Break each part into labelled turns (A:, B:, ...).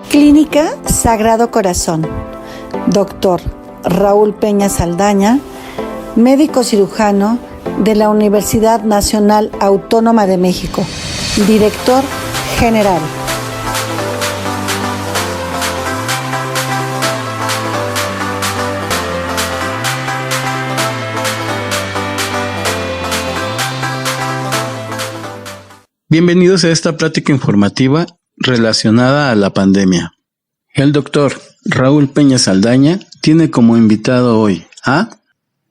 A: Clínica Sagrado Corazón. Doctor Raúl Peña Saldaña, médico cirujano de la Universidad Nacional Autónoma de México, director general.
B: Bienvenidos a esta plática informativa relacionada a la pandemia. El doctor Raúl Peña Saldaña tiene como invitado hoy a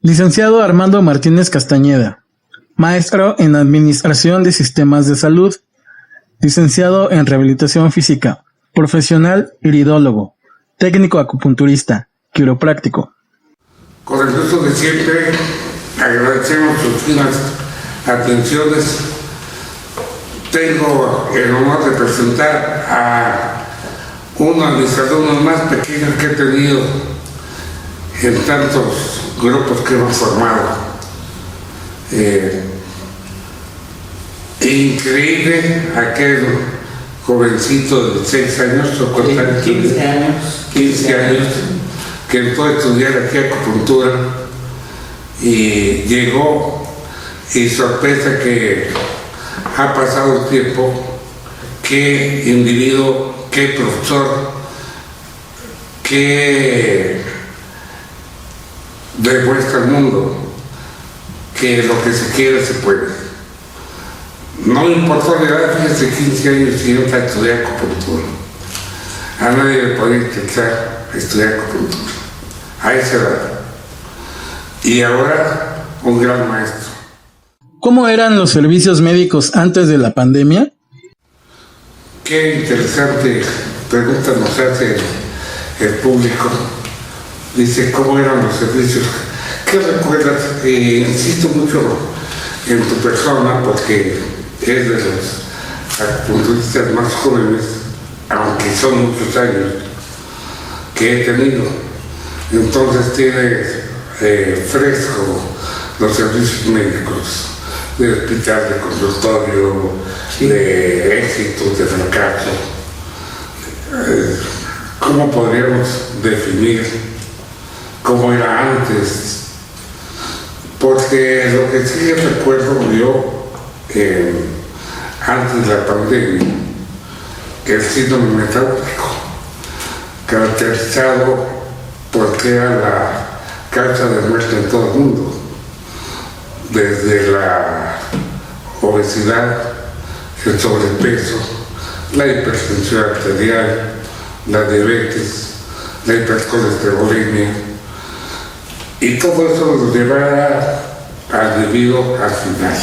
B: licenciado Armando Martínez Castañeda, maestro en Administración de Sistemas de Salud, licenciado en Rehabilitación Física, profesional iridólogo, técnico acupunturista, quiropráctico.
C: Con el gusto de siempre, agradecemos sus finas atenciones. Tengo el honor de presentar a uno de mis alumnos más pequeños que he tenido en tantos grupos que hemos formado. Increíble aquel jovencito de 6 años, o 15 años, que entró a estudiar aquí acupuntura y llegó, y sorpresa que ha pasado el tiempo, qué individuo, qué profesor, qué demuestra al mundo que lo que se quiere se puede. No importó la edad, fíjese, 15 años y entra a estudiar acupuntura. A nadie le podía intentar estudiar acupuntura a esa edad. Y ahora un gran maestro.
B: ¿Cómo eran los servicios médicos antes de la pandemia?
C: Qué interesante pregunta nos hace el público. Dice, ¿cómo eran los servicios? ¿Qué recuerdas? Insisto mucho en tu persona porque es de los acupunturistas más jóvenes, aunque son muchos años, que he tenido. Entonces tienes fresco los servicios médicos de hospital, de consultorio, sí, de éxitos, de fracaso. ¿Cómo podríamos definir cómo era antes? Porque lo que sí recuerdo yo, antes de la pandemia, el síndrome metabólico, caracterizado porque era la causa de muerte en todo el mundo, desde la obesidad, el sobrepeso, la hipertensión arterial, la diabetes, la hipercolesterolemia, y todo eso nos llevará al debido al final,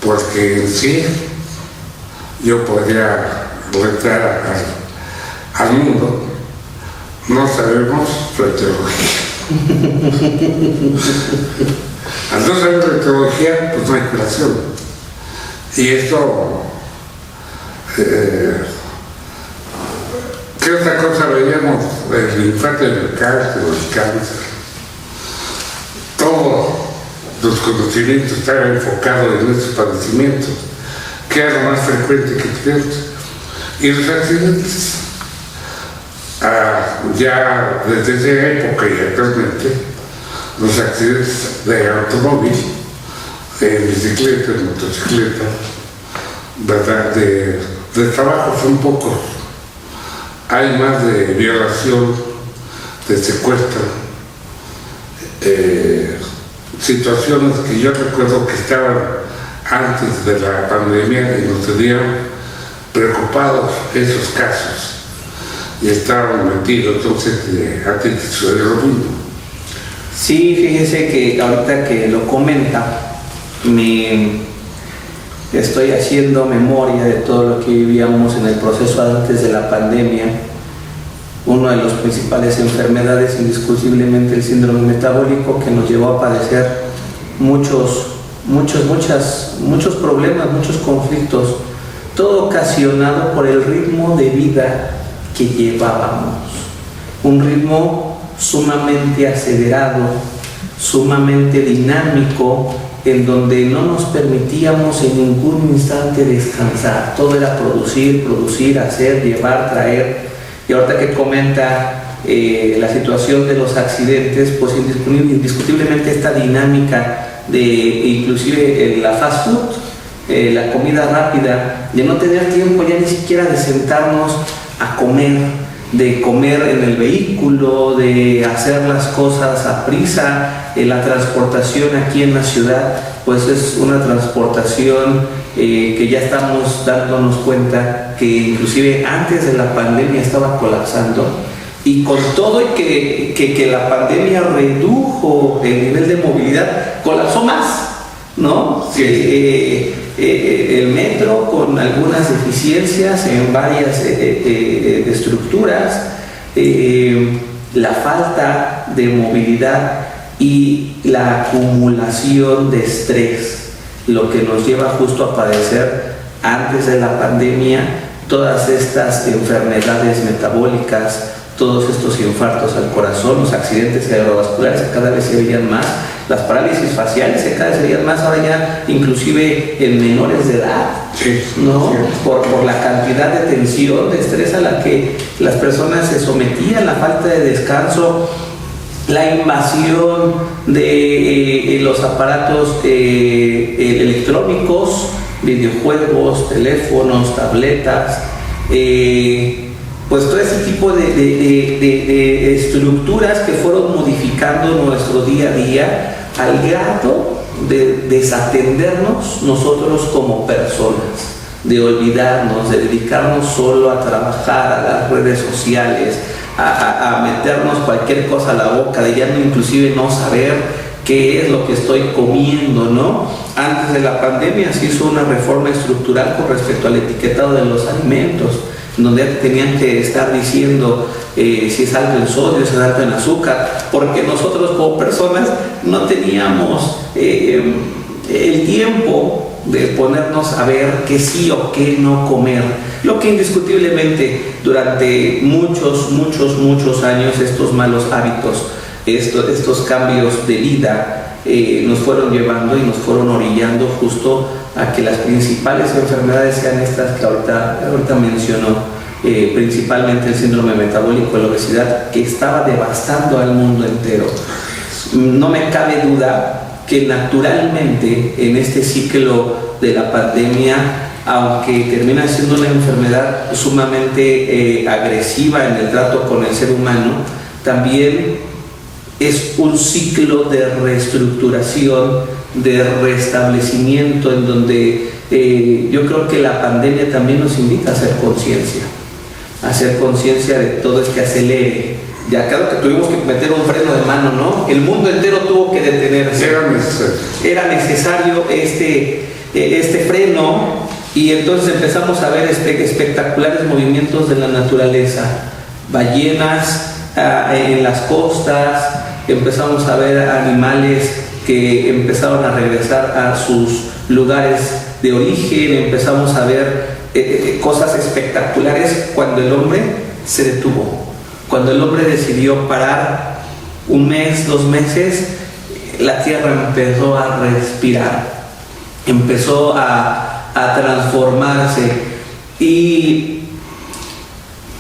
C: porque en sí yo podría retar al mundo, no sabemos su etiología. Al no saber la etiología, pues no hay curación. Y esto, ¿qué otra cosa veíamos? El infarto del cáncer o el cáncer. Todos los conocimientos estaban enfocados en estos padecimientos, que era lo más frecuente que tenemos. Y los accidentes, ya desde esa época y actualmente, los accidentes de automóvil, de bicicleta, de motocicleta, ¿verdad? De trabajo son pocos. Hay más de violación, de secuestro, situaciones que yo recuerdo que estaban antes de la pandemia y nos tenían preocupados esos casos y estaban metidos, entonces antes de suceder lo mismo.
D: Sí, fíjese que ahorita que lo comenta, estoy haciendo memoria de todo lo que vivíamos en el proceso antes de la pandemia. Una de las principales enfermedades, indiscutiblemente el síndrome metabólico, que nos llevó a padecer muchos problemas, muchos conflictos, todo ocasionado por el ritmo de vida que llevábamos. Un ritmo sumamente acelerado, sumamente dinámico, en donde no nos permitíamos en ningún instante descansar. Todo era producir, hacer, llevar, traer. Y ahorita que comenta la situación de los accidentes, pues indiscutiblemente esta dinámica de inclusive la fast food, la comida rápida, de no tener tiempo ya ni siquiera de sentarnos a comer, de comer en el vehículo, de hacer las cosas a prisa. La transportación aquí en la ciudad pues es una transportación que ya estamos dándonos cuenta que inclusive antes de la pandemia estaba colapsando, y con todo y que la pandemia redujo el nivel de movilidad, colapsó más, ¿no?
C: Sí.
D: El metro con algunas deficiencias en varias estructuras, la falta de movilidad y la acumulación de estrés, lo que nos lleva justo a padecer antes de la pandemia todas estas enfermedades metabólicas, todos estos infartos al corazón, los accidentes cerebrovasculares que cada vez se veían más, las parálisis faciales que cada vez se veían más, ahora ya inclusive en menores de edad,
C: Sí,
D: ¿no?
C: sí.
D: Por la cantidad de tensión, de estrés a la que las personas se sometían, la falta de descanso, la invasión de los aparatos electrónicos, videojuegos, teléfonos, tabletas, pues todo ese tipo de estructuras que fueron modificando nuestro día a día al grado de desatendernos nosotros como personas, de olvidarnos, de dedicarnos solo a trabajar, a las redes sociales, a meternos cualquier cosa a la boca, de ya no, inclusive no saber qué es lo que estoy comiendo, ¿no? Antes de la pandemia se hizo una reforma estructural con respecto al etiquetado de los alimentos, donde tenían que estar diciendo si es alto en sodio, si es alto en azúcar, porque nosotros como personas no teníamos el tiempo de ponernos a ver qué sí o qué no comer, lo que indiscutiblemente durante muchos años estos malos hábitos, estos cambios de vida nos fueron llevando y nos fueron orillando justo a que las principales enfermedades sean estas que ahorita mencionó, principalmente el síndrome metabólico, la obesidad, que estaba devastando al mundo entero. No me cabe duda que naturalmente en este ciclo de la pandemia, aunque termina siendo una enfermedad sumamente agresiva en el trato con el ser humano, también es un ciclo de reestructuración, de restablecimiento, en donde yo creo que la pandemia también nos invita a hacer conciencia de todo este acelere. Ya claro que tuvimos que meter un freno de mano, ¿no? El mundo entero tuvo que detenerse. Era necesario este freno, y entonces empezamos a ver espectaculares movimientos de la naturaleza, ballenas en las costas, empezamos a ver animales que empezaron a regresar a sus lugares de origen, empezamos a ver cosas espectaculares cuando el hombre se detuvo, cuando el hombre decidió parar un mes, 2 meses, la tierra empezó a respirar, empezó a transformarse, y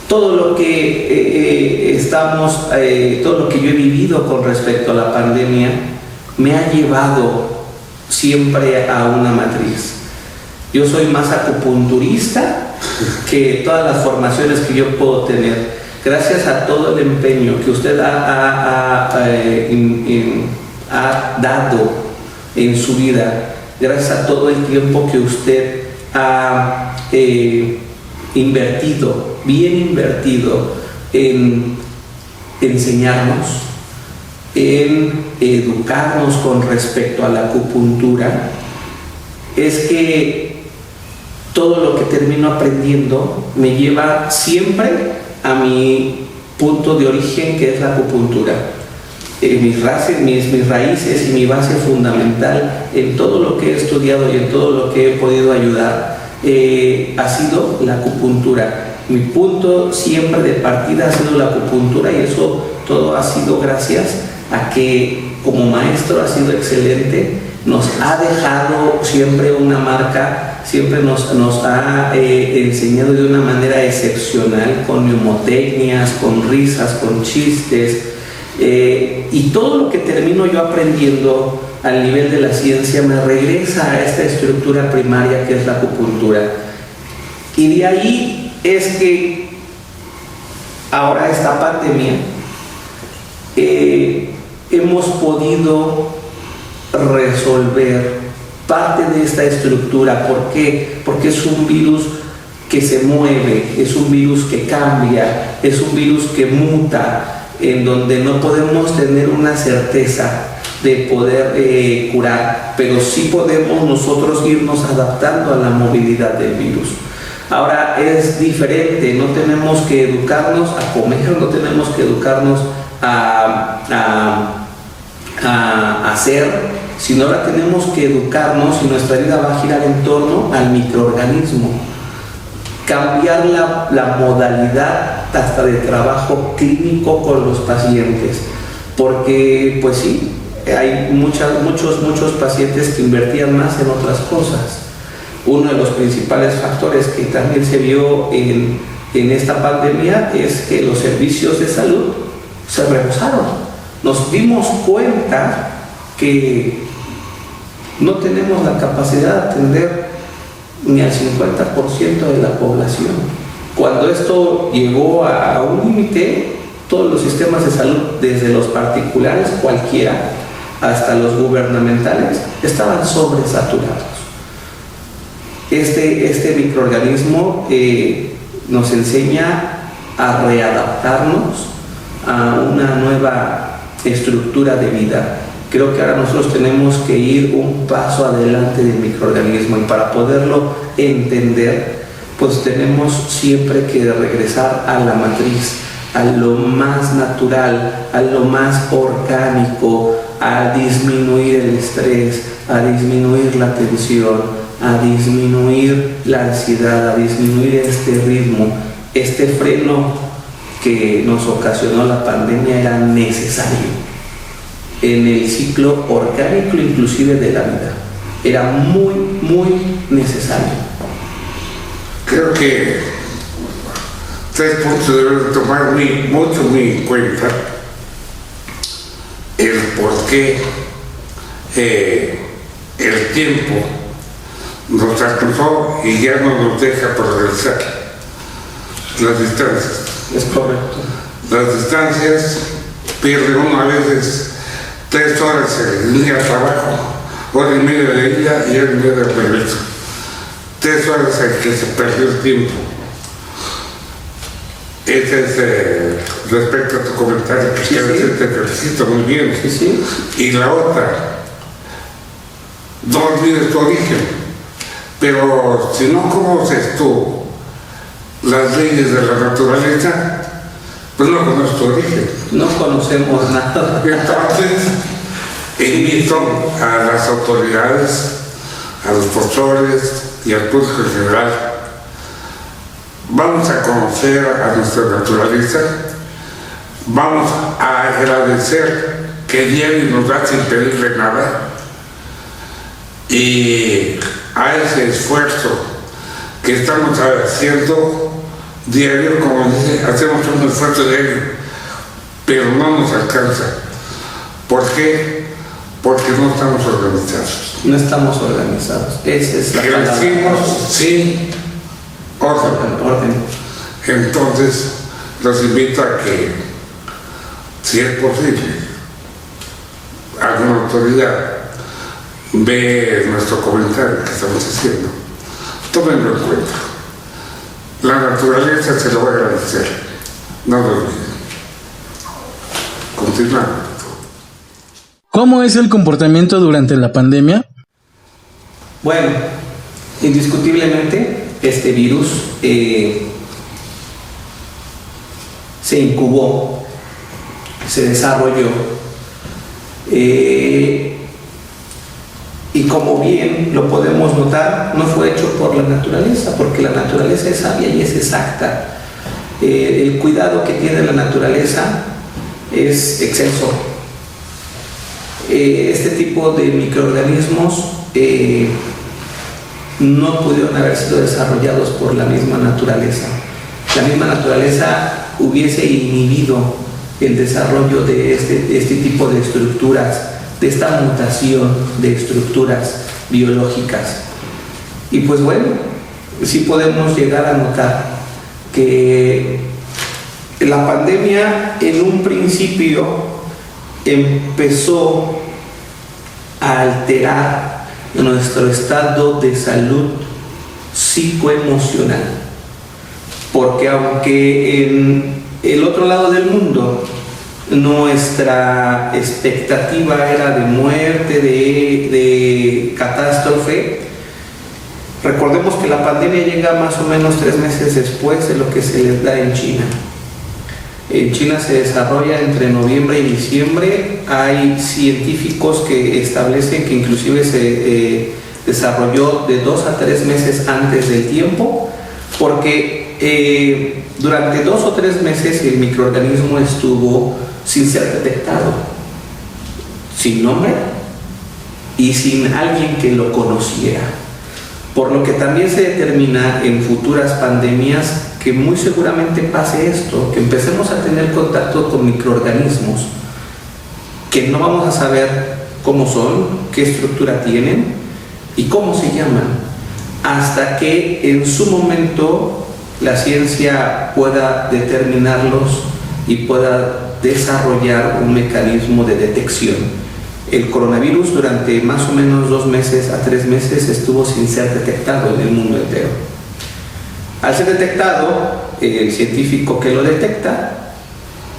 D: todo lo que todo lo que yo he vivido con respecto a la pandemia me ha llevado siempre a una matriz. Yo soy más acupunturista que todas las formaciones que yo puedo tener. Gracias a todo el empeño que usted ha dado en su vida, gracias a todo el tiempo que usted ha invertido, bien invertido, en enseñarnos, en educarnos con respecto a la acupuntura, es que todo lo que termino aprendiendo me lleva siempre a mi punto de origen, que es la acupuntura. Mis raíces y mi base fundamental en todo lo que he estudiado y en todo lo que he podido ayudar ha sido la acupuntura. Mi punto siempre de partida ha sido la acupuntura, y eso todo ha sido gracias a que como maestro ha sido excelente nos ha dejado siempre una marca, siempre nos ha enseñado de una manera excepcional, con mnemotecnias, con risas, con chistes, y todo lo que termino yo aprendiendo al nivel de la ciencia me regresa a esta estructura primaria que es la acupuntura. Y de ahí es que ahora esta pandemia hemos podido resolver parte de esta estructura. ¿Por qué? Porque es un virus que se mueve, es un virus que cambia, es un virus que muta, en donde no podemos tener una certeza de poder curar, pero sí podemos nosotros irnos adaptando a la movilidad del virus. Ahora es diferente, no tenemos que educarnos a comer, no tenemos que educarnos a hacer, sino ahora tenemos que educarnos y nuestra vida va a girar en torno al microorganismo. Cambiar la modalidad hasta de trabajo clínico con los pacientes, porque pues sí, hay muchos pacientes que invertían más en otras cosas. Uno de los principales factores que también se vio en esta pandemia es que los servicios de salud se rebasaron. Nos dimos cuenta que no tenemos la capacidad de atender ni al 50% de la población. Cuando esto llegó a un límite, todos los sistemas de salud, desde los particulares, cualquiera, hasta los gubernamentales, estaban sobresaturados. Este microorganismo nos enseña a readaptarnos a una nueva estructura de vida. Creo que ahora nosotros tenemos que ir un paso adelante del microorganismo, y para poderlo entender, pues tenemos siempre que regresar a la matriz, a lo más natural, a lo más orgánico, a disminuir el estrés, a disminuir la tensión, a disminuir la ansiedad, a disminuir este ritmo. Este freno que nos ocasionó la pandemia era necesario en el ciclo orgánico inclusive de la vida. Era muy, muy necesario.
C: Creo que 3 puntos deben tomar mucho en cuenta: el por qué el tiempo nos alcanzó y ya no nos deja progresar. Las distancias.
D: Es correcto.
C: Las distancias, pierde uno a veces 3 horas en día de trabajo, hora y media de ida y hora y media de regreso. 3 horas en que se perdió el tiempo. Ese es respecto a tu comentario, que te felicito muy bien.
D: Sí, sí.
C: Y la otra, no olvides tu origen. Pero si no conoces tú las leyes de la naturaleza, pues no conoces tu origen.
D: No conocemos nada.
C: Entonces, invito a las autoridades, a los profesores y al público en general, vamos a conocer a nuestra naturaleza, vamos a agradecer que Dios nos da sin pedirle nada, y a ese esfuerzo que estamos haciendo diario, como dice, hacemos un esfuerzo diario, pero no nos alcanza. ¿Por qué? Porque no estamos organizados.
D: No estamos organizados. Esa es la palabra.
C: Crecimos sin orden. Entonces, los invito a que, si es posible, alguna autoridad ve nuestro comentario que estamos haciendo, tómenlo en cuenta. La naturaleza se lo va a agradecer. No lo olviden. Continuamos.
B: ¿Cómo es el comportamiento durante la pandemia?
D: Bueno, indiscutiblemente este virus se incubó, se desarrolló, y como bien lo podemos notar, no fue hecho por la naturaleza, porque la naturaleza es sabia y es exacta. El cuidado que tiene la naturaleza es excelso. Este tipo de microorganismos no pudieron haber sido desarrollados por la misma naturaleza. La misma naturaleza hubiese inhibido el desarrollo de este tipo de estructuras, de esta mutación de estructuras biológicas. Y pues bueno, sí podemos llegar a notar que la pandemia en un principio empezó a alterar nuestro estado de salud psicoemocional, porque aunque en el otro lado del mundo nuestra expectativa era de muerte, de catástrofe, recordemos que la pandemia llega más o menos 3 meses después de lo que se les da en China. En China se desarrolla entre noviembre y diciembre. Hay científicos que establecen que inclusive se desarrolló de 2 a 3 meses antes del tiempo, porque durante 2 o 3 meses el microorganismo estuvo sin ser detectado, sin nombre y sin alguien que lo conociera. Por lo que también se determina en futuras pandemias que muy seguramente pase esto, que empecemos a tener contacto con microorganismos que no vamos a saber cómo son, qué estructura tienen y cómo se llaman, hasta que en su momento la ciencia pueda determinarlos y pueda desarrollar un mecanismo de detección. El coronavirus durante más o menos 2 meses a 3 meses estuvo sin ser detectado en el mundo entero. Al ser detectado, el científico que lo detecta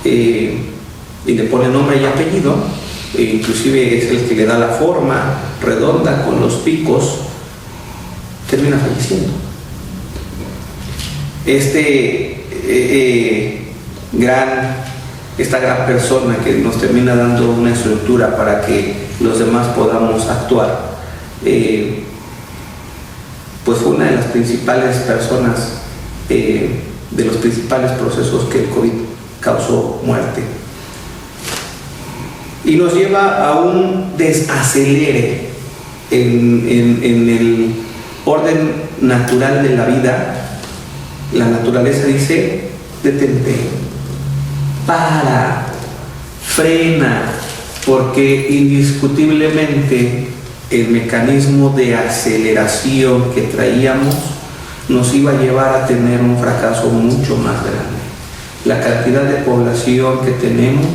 D: y le pone nombre y apellido, inclusive es el que le da la forma redonda con los picos, termina falleciendo. Esta gran persona que nos termina dando una estructura para que los demás podamos actuar, pues fue una de las principales personas de los principales procesos que el COVID causó muerte. Y nos lleva a un desacelere en el orden natural de la vida. La naturaleza dice: detente, para, frena, porque indiscutiblemente el mecanismo de aceleración que traíamos nos iba a llevar a tener un fracaso mucho más grande. La cantidad de población que tenemos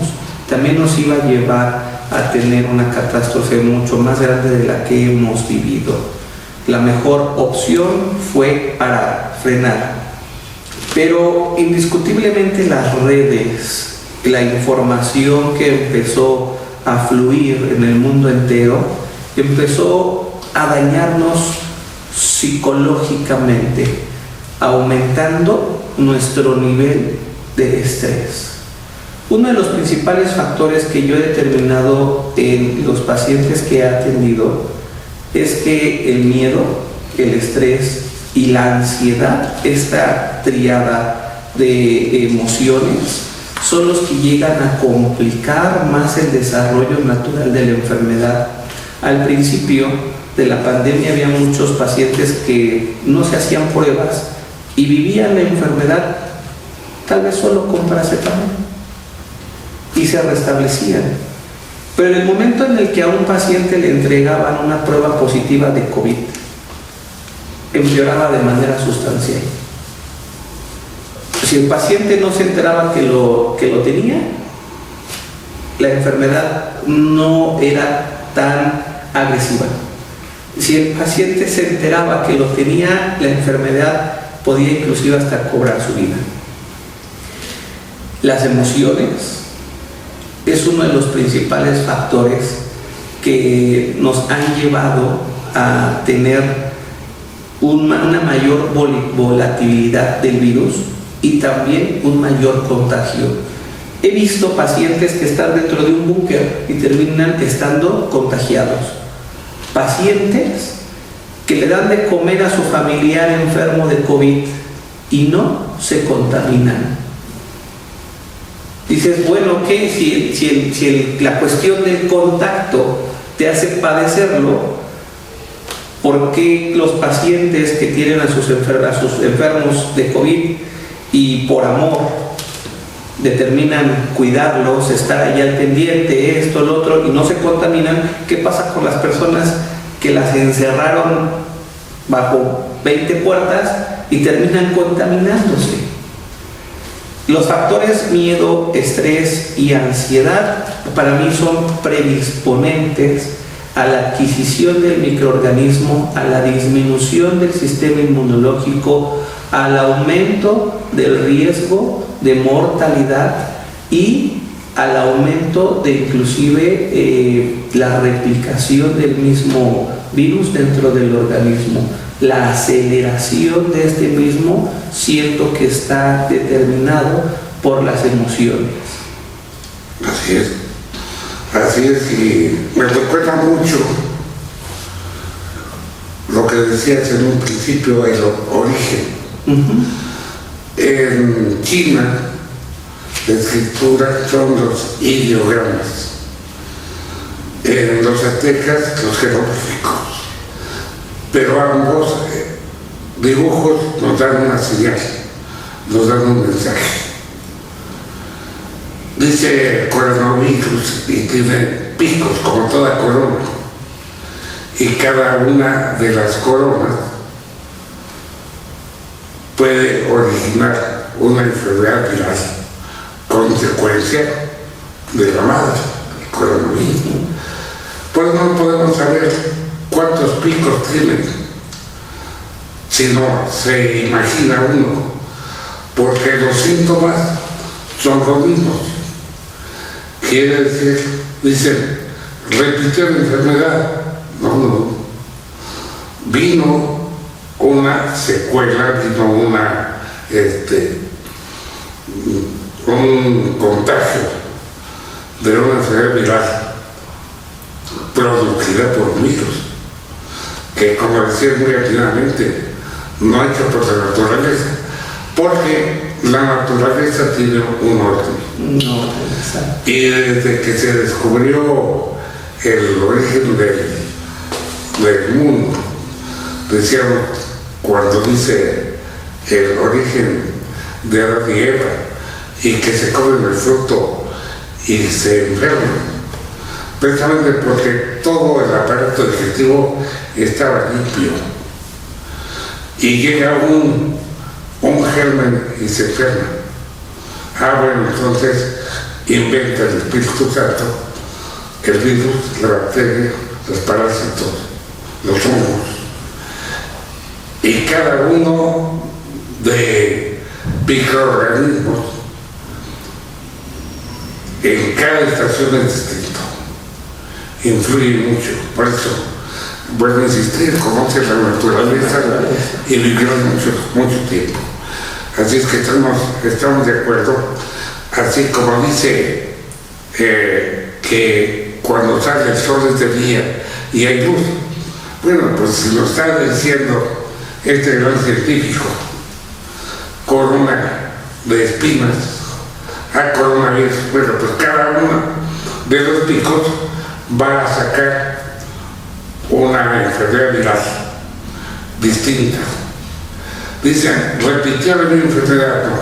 D: también nos iba a llevar a tener una catástrofe mucho más grande de la que hemos vivido. La mejor opción fue parar, frenar. Pero indiscutiblemente las redes, la información que empezó a fluir en el mundo entero, empezó a dañarnos psicológicamente, aumentando nuestro nivel de estrés. Uno de los principales factores que yo he determinado en los pacientes que he atendido es que el miedo, el estrés y la ansiedad, esta tríada de emociones, son los que llegan a complicar más el desarrollo natural de la enfermedad. Al principio de la pandemia había muchos pacientes que no se hacían pruebas y vivían la enfermedad tal vez solo con paracetamol y se restablecían. Pero en el momento en el que a un paciente le entregaban una prueba positiva de COVID, empeoraba de manera sustancial. Si el paciente no se enteraba que lo tenía, la enfermedad no era tan agresiva. Si el paciente se enteraba que lo tenía, la enfermedad podía inclusive hasta cobrar su vida. Las emociones es uno de los principales factores que nos han llevado a tener una mayor volatilidad del virus y también un mayor contagio. He visto pacientes que están dentro de un búnker y terminan estando contagiados. Pacientes que le dan de comer a su familiar enfermo de COVID y no se contaminan. Y dices, bueno, ok, si la cuestión del contacto te hace padecerlo, ¿por qué los pacientes que tienen a sus enfermos de COVID y por amor determinan cuidarlos, estar ahí al pendiente, esto, lo otro, y no se contaminan? ¿Qué pasa con las personas que las encerraron bajo 20 puertas y terminan contaminándose? Los factores miedo, estrés y ansiedad para mí son predisponentes a la adquisición del microorganismo, a la disminución del sistema inmunológico, al aumento del riesgo de mortalidad y al aumento de inclusive la replicación del mismo virus dentro del organismo. La aceleración de este mismo siento que está determinado por las emociones.
C: Así es, y me recuerda mucho lo que decías en un principio, el origen. En China, la escritura son los ideogramas. En los aztecas, los jeroglíficos. Pero ambos dibujos nos dan una señal, nos dan un mensaje. Dice coronavirus y tiene picos como toda corona. Y cada una de las coronas puede originar una enfermedad viral, consecuencia de la madre, el coronavirus. Pues no podemos saber cuántos picos tienen, si no se imagina uno, porque los síntomas son los mismos. Quiere decir, dicen, repitió la enfermedad. No. Vino una secuela, vino un contagio de una enfermedad viral producida por un virus, que, como decía muy atinadamente, no hecho por la naturaleza, porque la naturaleza tiene un orden. Y desde que se descubrió el origen del mundo, decíamos, cuando dice el origen de Adán y Eva, y que se comen el fruto y se enferman, precisamente porque todo el aparato digestivo estaba limpio, y llega un germen y se enferma. Bueno, entonces inventa el Espíritu Santo, el virus, la bacteria, los parásitos, los hongos, y cada uno de microorganismos en cada estación es distinto, influye mucho. Por eso vuelvo a insistir, conoce la naturaleza y vivió mucho tiempo. Así es que estamos de acuerdo, así como dice que cuando sale el sol es de día y hay luz. Bueno, pues si lo está diciendo este gran científico, corona de espinas, coronavirus, bueno, pues cada uno de los picos va a sacar una enfermedad viral distinta. Dicen, repitió la misma enfermedad, no,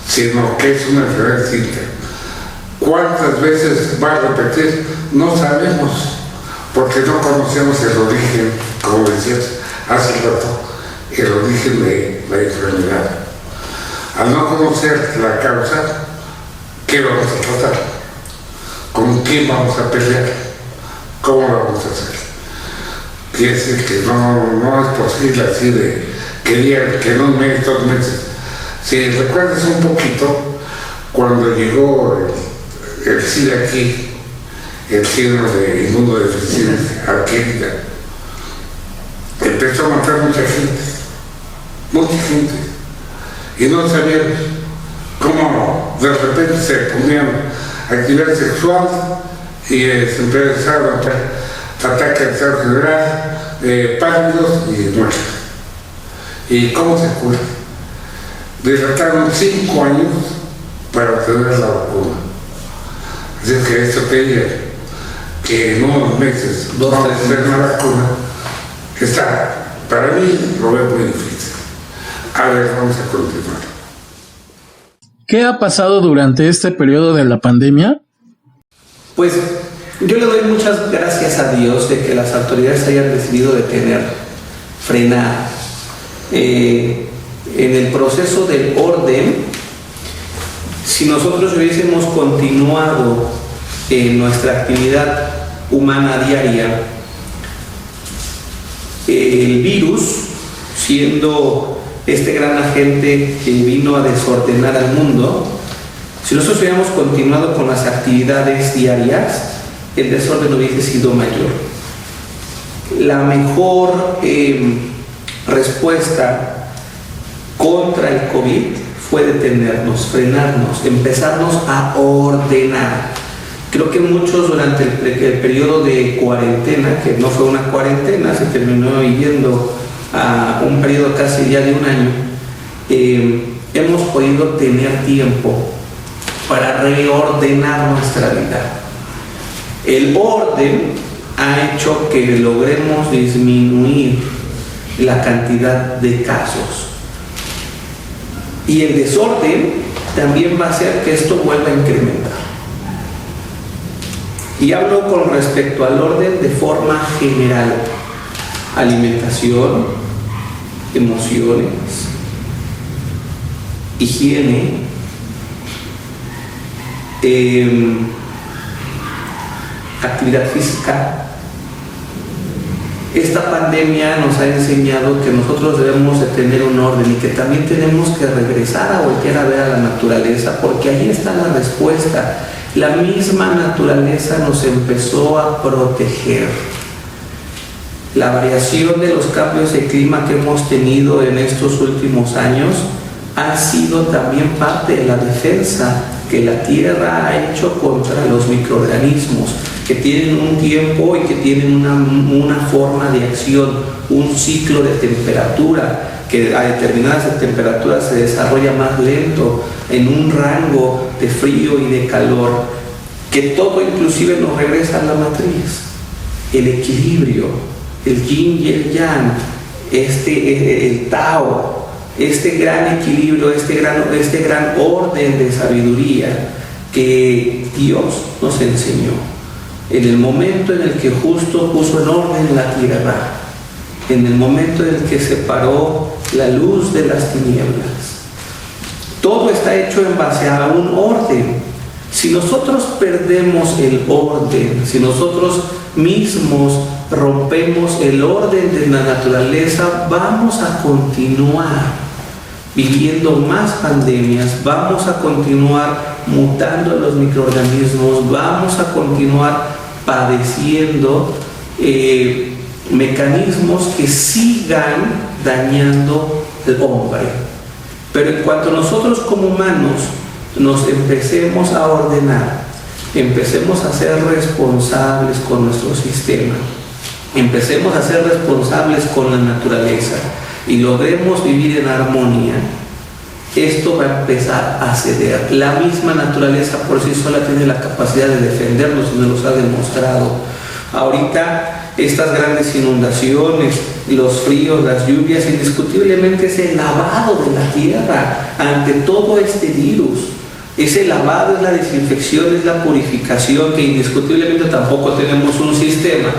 C: sino que es una enfermedad distinta. ¿Cuántas veces va a repetir? No sabemos, porque no conocemos el origen, como decías hace rato, el origen de la enfermedad. Al no conocer la causa, ¿qué vamos a tratar? ¿Con quién vamos a pelear? ¿Cómo lo vamos a hacer? Quiere decir que no es posible así de que digan que en un mes, 2 meses. Si recuerdas un poquito, cuando llegó el SIDA aquí, el síndrome de inmunodeficiencia adquirida, empezó a matar mucha gente, y no sabían cómo de repente se ponían actividad sexual y se empezaron a ataques al cerebral, pálidos y muertos. ¿Y cómo se cura? Dilataron 5 años para obtener la vacuna. Así que esto que en unos meses vamos a tener la vacuna, para mí lo veo muy difícil. A ver, vamos a continuar.
B: ¿Qué ha pasado durante este periodo de la pandemia?
D: Pues yo le doy muchas gracias a Dios de que las autoridades hayan decidido detener, frenar. En el proceso del orden, si nosotros hubiésemos continuado en nuestra actividad humana diaria, el virus, siendo este gran agente que vino a desordenar al mundo, si nosotros hubiéramos continuado con las actividades diarias, el desorden hubiese sido mayor. La mejor respuesta contra el COVID fue detenernos, frenarnos, empezarnos a ordenar. Creo que muchos durante el periodo de cuarentena, que no fue una cuarentena, se terminó yendo a un periodo casi ya de un año, hemos podido tener tiempo para reordenar nuestra vida. El orden ha hecho que logremos disminuir la cantidad de casos. Y el desorden también va a hacer que esto vuelva a incrementar. Y hablo con respecto al orden de forma general: alimentación, emociones, higiene, actividad física. Esta pandemia nos ha enseñado que nosotros debemos de tener un orden y que también tenemos que regresar a voltear a ver a la naturaleza, porque ahí está la respuesta. La misma naturaleza nos empezó a proteger. La variación de los cambios de clima que hemos tenido en estos últimos años ha sido también parte de la defensa que la Tierra ha hecho contra los microorganismos, que tienen un tiempo y que tienen una forma de acción, un ciclo de temperatura, que a determinadas temperaturas se desarrolla más lento, en un rango de frío y de calor, que todo inclusive nos regresa a la matriz, el equilibrio, el yin y el yang, el Tao, este gran equilibrio, este gran orden de sabiduría que Dios nos enseñó en el momento en el que justo puso en orden la tierra, en el momento en el que separó la luz de las tinieblas. Todo está hecho en base a un orden. Si nosotros perdemos el orden, si nosotros mismos rompemos el orden de la naturaleza, vamos a continuar viviendo más pandemias, vamos a continuar mutando los microorganismos, vamos a continuar padeciendo mecanismos que sigan dañando al hombre. Pero en cuanto nosotros como humanos nos empecemos a ordenar, empecemos a ser responsables con nuestro sistema, empecemos a ser responsables con la naturaleza y logremos vivir en armonía, esto va a empezar a ceder. La misma naturaleza por sí sola tiene la capacidad de defendernos y nos lo ha demostrado. Ahorita estas grandes inundaciones, los fríos, las lluvias, indiscutiblemente es el lavado de la tierra ante todo este virus. Ese lavado es la desinfección, es la purificación, que indiscutiblemente tampoco tenemos un sistema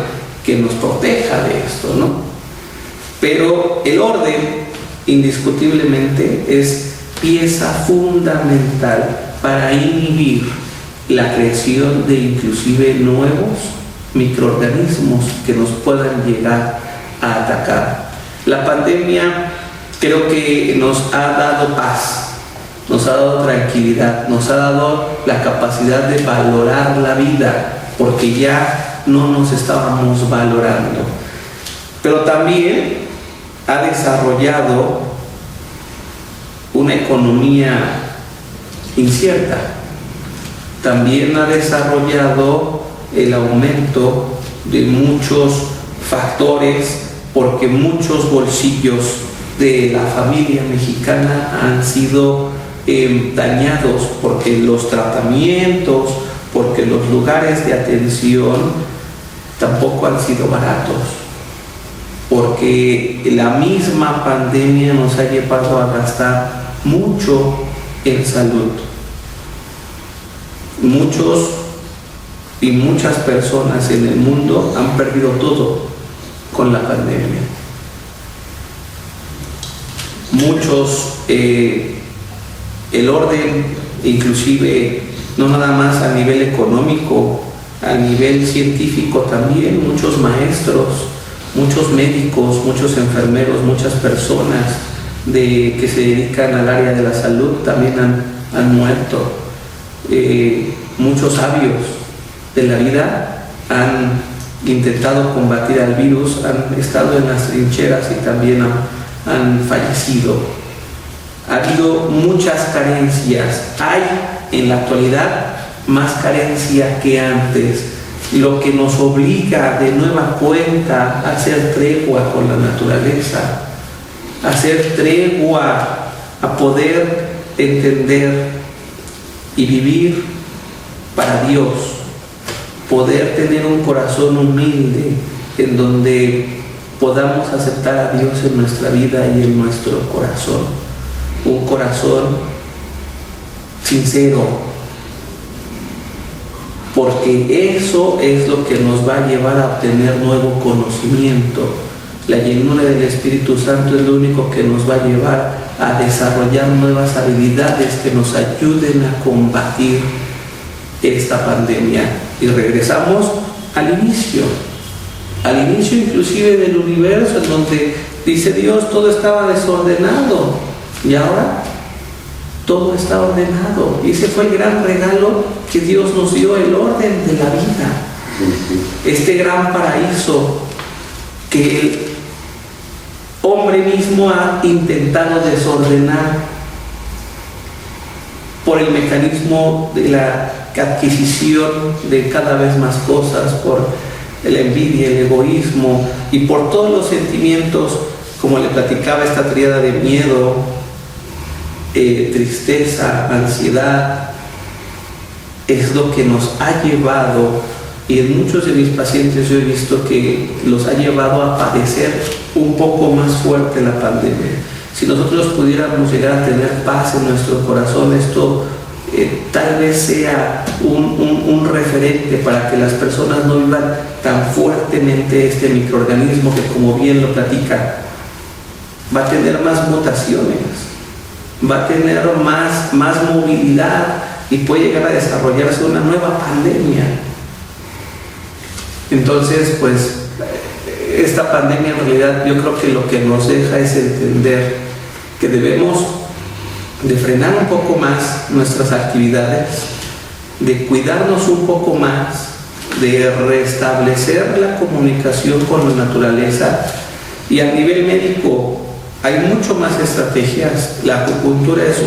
D: que nos proteja de esto, ¿no? Pero el orden, indiscutiblemente, es pieza fundamental para inhibir la creación de inclusive nuevos microorganismos que nos puedan llegar a atacar. La pandemia creo que nos ha dado paz, nos ha dado tranquilidad, nos ha dado la capacidad de valorar la vida, porque ya no nos estábamos valorando. Pero también ha desarrollado una economía incierta. También ha desarrollado el aumento de muchos factores, porque muchos bolsillos de la familia mexicana han sido dañados porque los tratamientos, porque los lugares de atención tampoco han sido baratos, porque la misma pandemia nos ha llevado a gastar mucho en salud. Muchos y muchas personas en el mundo han perdido todo con la pandemia. Muchos, el orden, inclusive no nada más a nivel económico, a nivel científico también, muchos maestros, muchos médicos, muchos enfermeros, muchas personas que se dedican al área de la salud también han muerto. Muchos sabios de la vida han intentado combatir al virus, han estado en las trincheras y también han fallecido. Ha habido muchas carencias. Hay en la actualidad más carencia que antes, lo que nos obliga de nueva cuenta a hacer tregua con la naturaleza, a hacer tregua, a poder entender y vivir para Dios, poder tener un corazón humilde en donde podamos aceptar a Dios en nuestra vida y en nuestro corazón, un corazón sincero, porque eso es lo que nos va a llevar a obtener nuevo conocimiento. La llenura del Espíritu Santo es lo único que nos va a llevar a desarrollar nuevas habilidades que nos ayuden a combatir esta pandemia. Y regresamos al inicio inclusive del universo, en donde dice Dios, todo estaba desordenado y ahora todo está ordenado. Y ese fue el gran regalo que Dios nos dio, el orden de la vida, este gran paraíso que el hombre mismo ha intentado desordenar por el mecanismo de la adquisición de cada vez más cosas, por la envidia, el egoísmo y por todos los sentimientos, como le platicaba, esta tríada de miedo, tristeza, ansiedad, es lo que nos ha llevado, y en muchos de mis pacientes yo he visto que los ha llevado a padecer un poco más fuerte la pandemia. Si nosotros pudiéramos llegar a tener paz en nuestro corazón, esto tal vez sea un referente para que las personas no vivan tan fuertemente este microorganismo que, como bien lo platica, va a tener más mutaciones, va a tener más movilidad y puede llegar a desarrollarse una nueva pandemia. Entonces, pues, esta pandemia en realidad yo creo que lo que nos deja es entender que debemos de frenar un poco más nuestras actividades, de cuidarnos un poco más, de restablecer la comunicación con la naturaleza. Y a nivel médico hay mucho más estrategias. La acupuntura es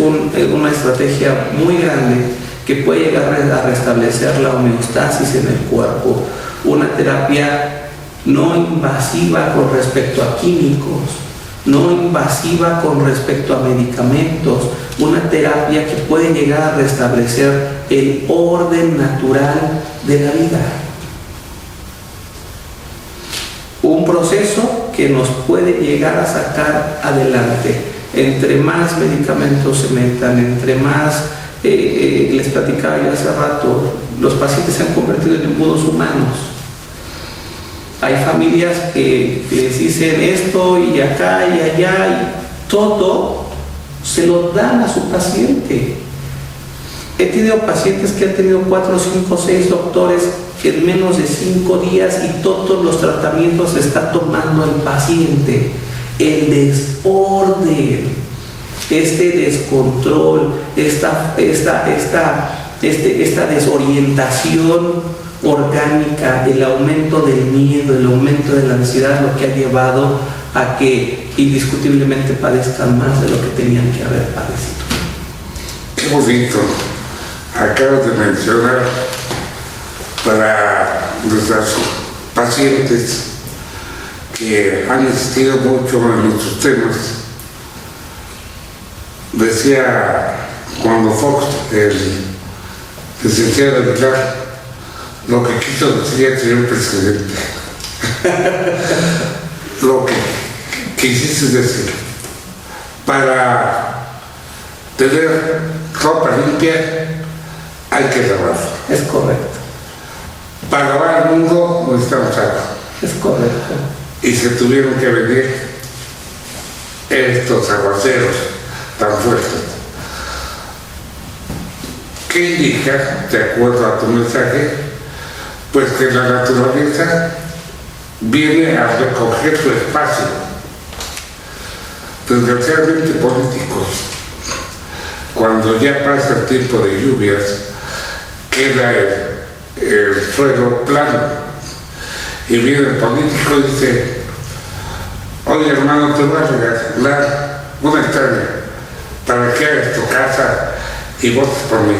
D: una estrategia muy grande que puede llegar a restablecer la homeostasis en el cuerpo. Una terapia no invasiva con respecto a químicos, no invasiva con respecto a medicamentos, una terapia que puede llegar a restablecer el orden natural de la vida. Un proceso que nos puede llegar a sacar adelante. Entre más medicamentos se metan, entre más, les platicaba yo hace rato, los pacientes se han convertido en embudos humanos. Hay familias que les dicen esto y acá y allá, y todo se lo dan a su paciente. He tenido pacientes que han tenido 4, 5, 6 doctores en menos de 5 días y todos los tratamientos se está tomando el paciente. El desorden, este descontrol, esta desorientación orgánica, el aumento del miedo, el aumento de la ansiedad, lo que ha llevado a que indiscutiblemente padezcan más de lo que tenían que haber padecido.
C: Qué bonito. Acabas de mencionar para nuestros pacientes que han insistido mucho en nuestros temas. Decía cuando Fox, el licenciado Aguilar, lo que quiso decir el señor presidente, lo que quisiste decir, para tener ropa limpia hay que lavarla.
D: Es correcto.
C: Para lavar el mundo necesitamos agua.
D: Es correcto.
C: Y se tuvieron que venir estos aguaceros tan fuertes. ¿Qué indica, de acuerdo a tu mensaje? Pues que la naturaleza viene a recoger su espacio. Desgraciadamente políticos, cuando ya pasa el tiempo de lluvias, queda el suelo plano. Y viene el político y dice: oye hermano, te voy a regalar 1 hectárea para que hagas tu casa y votes por mí.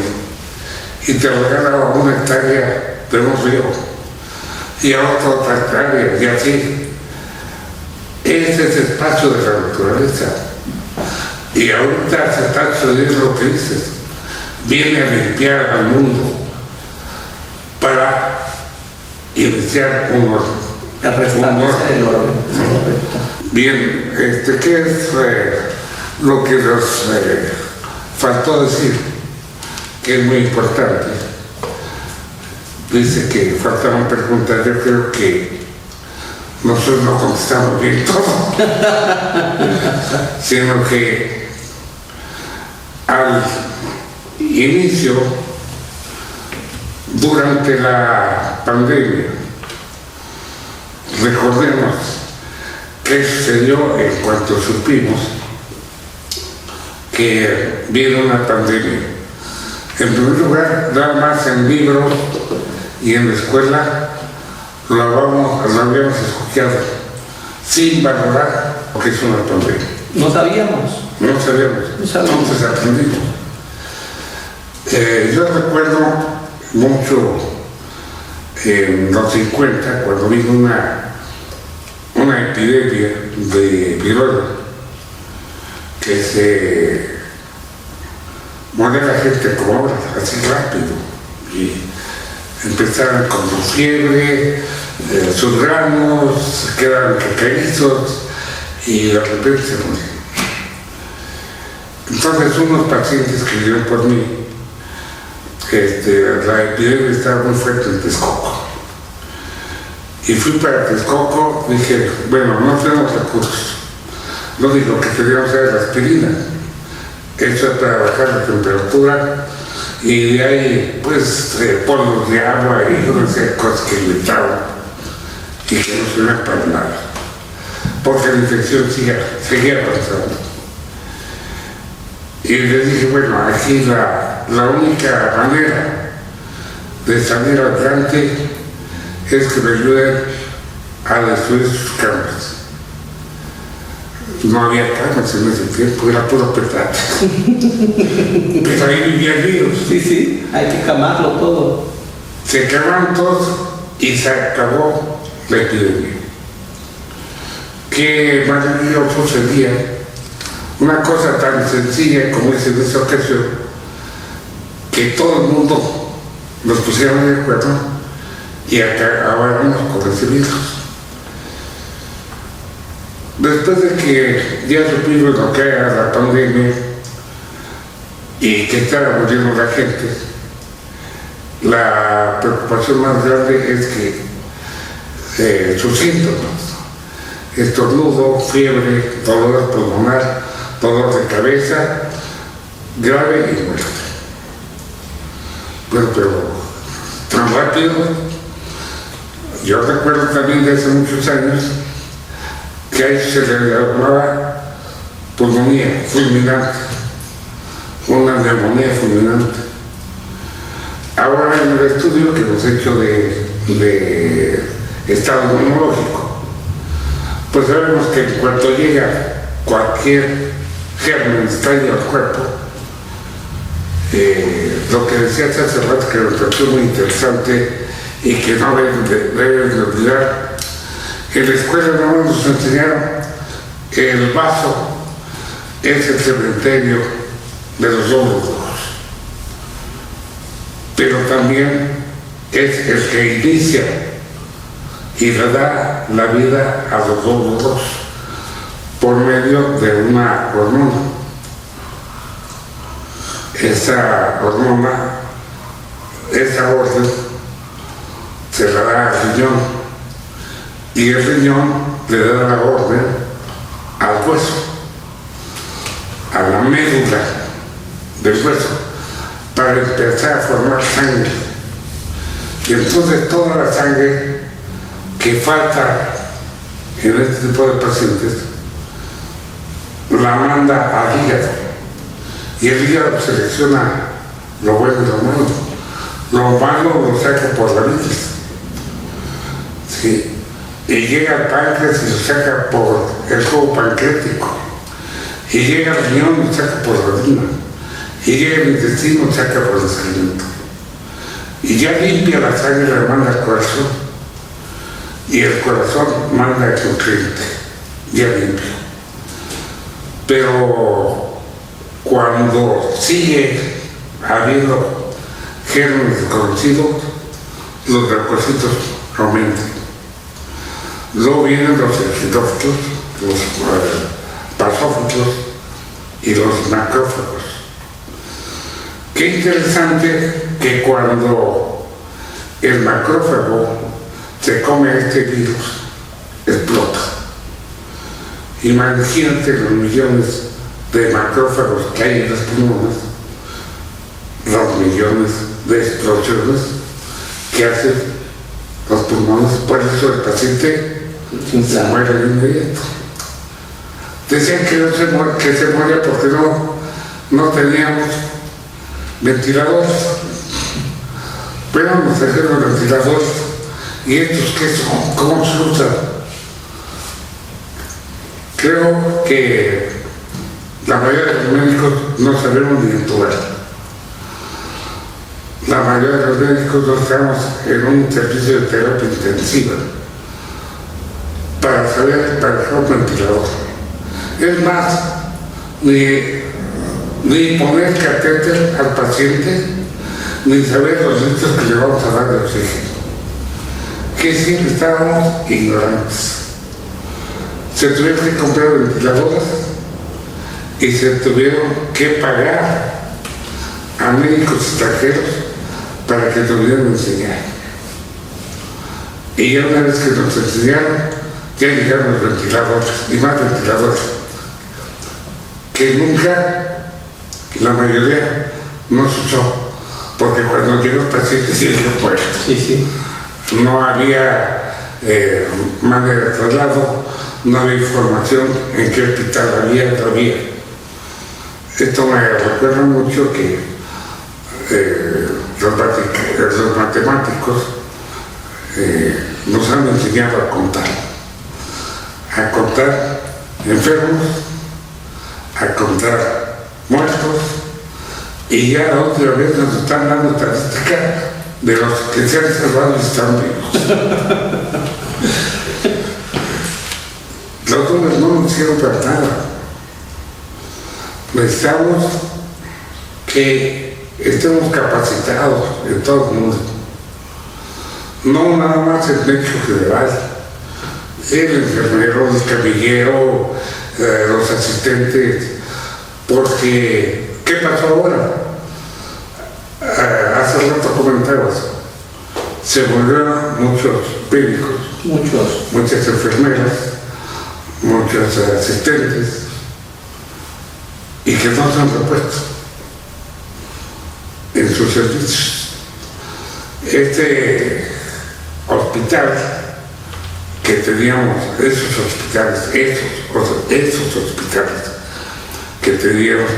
C: Y te regala 1 hectárea de un río y a otra hectárea y así. Ese es el espacio de la naturaleza. Y ahorita se está sucediendo lo que dices. Viene a limpiar al mundo para iniciar un orden.
D: A restablecer el orden.
C: Bien, ¿qué es lo que nos faltó decir? Que es muy importante. Dice que faltaban preguntas. Yo creo que nosotros no contestamos bien todo, sino que al inicio, durante la pandemia, recordemos qué sucedió en cuanto supimos que viene una pandemia. En primer lugar, nada más en libros y en la escuela lo habíamos escuchado sin valorar lo que es una pandemia.
D: No sabíamos.
C: Entonces aprendimos. Yo recuerdo mucho en los 50, cuando vino una epidemia de viruela, que se moría la gente como ahora, así rápido, y empezaron con su fiebre, sus granos se quedaron cacarizos y de repente se murieron. Entonces unos pacientes que vinieron por mí, la epidemia estaba muy fuerte en Texcoco. Y fui para Texcoco, dije, bueno, no tenemos recursos. Lo único que teníamos era la aspirina. Eso es para bajar la temperatura. Y de ahí, pues, polvos de agua y no sé, cosas que inventaban y que no sirven para nada. Porque la infección seguía avanzando. Y les dije, bueno, aquí la única manera de salir adelante es que me ayuden a destruir sus camas. No había camas en ese tiempo, era puro petate. Pero ahí vivían virus.
D: Sí, hay que quemarlo todo.
C: Se quemaron todos y se acabó la epidemia. Qué maravilloso sería una cosa tan sencilla como es en esta ocasión, que todo el mundo nos pusiéramos de acuerdo y acabáramos con ese virus. Después de que ya supimos lo que era la pandemia y que estaba muriendo la gente, la preocupación más grande es que sus síntomas, estornudo, fiebre, dolor pulmonar, dolor de cabeza, grave y muerte. Bueno, pero tan rápido. Yo recuerdo también de hace muchos años que a eso se le llamaba pulmonía fulminante, una neumonía fulminante. Ahora en el estudio que hemos hecho de estado inmunológico, pues sabemos que cuando llega cualquier germen extraño al cuerpo, lo que decías hace rato que me pareció muy interesante y que no deben de olvidar, en la escuela no nos enseñaron que el vaso es el cementerio de los glóbulos rojos. pero también es el que inicia y le da la vida a los óvulos por medio de una hormona. Esa hormona, esa orden, se la da al riñón y el riñón le da la orden al hueso, a la médula del hueso, para empezar a formar sangre. Y entonces toda la sangre que falta en este tipo de pacientes la manda al hígado, y el hígado selecciona lo bueno y lo malo lo saca por la bilis, ¿sí? Y llega al páncreas y lo saca por el jugo pancreático, y llega al riñón y lo saca por la orina, y llega al intestino y lo saca por el excremento, y ya limpia la sangre y la manda al corazón, y el corazón manda el nutriente, ya limpio. Pero cuando sigue habiendo gérmenes desconocidos, los leucocitos aumentan. Luego vienen los eosinófilos, los basófilos y los macrófagos. Qué interesante que cuando el macrófago se come este virus, explota. Imagínate los millones de macrófagos que hay en los pulmones, los millones de explosiones que hacen los pulmones. Por eso el paciente se muere de inmediato. Decían que se muere porque no teníamos ventiladores. Pero nos trajeron los ventiladores. ¿Y estos qué son? ¿Cómo se usan? Creo que la mayoría de los médicos no sabemos ni entubar. La mayoría de los médicos no estamos en un servicio de terapia intensiva para saber manejar un ventilador. Es más, ni poner catéter al paciente, ni saber los litros que le vamos a dar de oxígeno. Que siempre estábamos ignorantes. Se tuvieron que comprar ventiladores y se tuvieron que pagar a médicos extranjeros para que nos pudieran enseñar. Y ya una vez que nos enseñaron, ya llegaron los ventiladores y más ventiladores, que nunca, la mayoría, no se usó, porque cuando llegó el paciente se dio puesto.
D: Sí.
C: No había manera de traslado, no había información en qué hospital había todavía. Esto me recuerda mucho que los matemáticos nos han enseñado a contar enfermos, a contar muertos, y ya la última vez nos están dando estadística de los que se han salvado y están vivos. Los números no nos sirven para nada. Necesitamos que estemos capacitados en todo el mundo. No nada más el médico general, el enfermero, el camillero, los asistentes, porque ¿qué pasó ahora? Hace rato comentabas, se murieron muchos médicos, muchas enfermeras, muchos asistentes, y que no se han repuesto en sus servicios. Este hospital que teníamos, esos hospitales que teníamos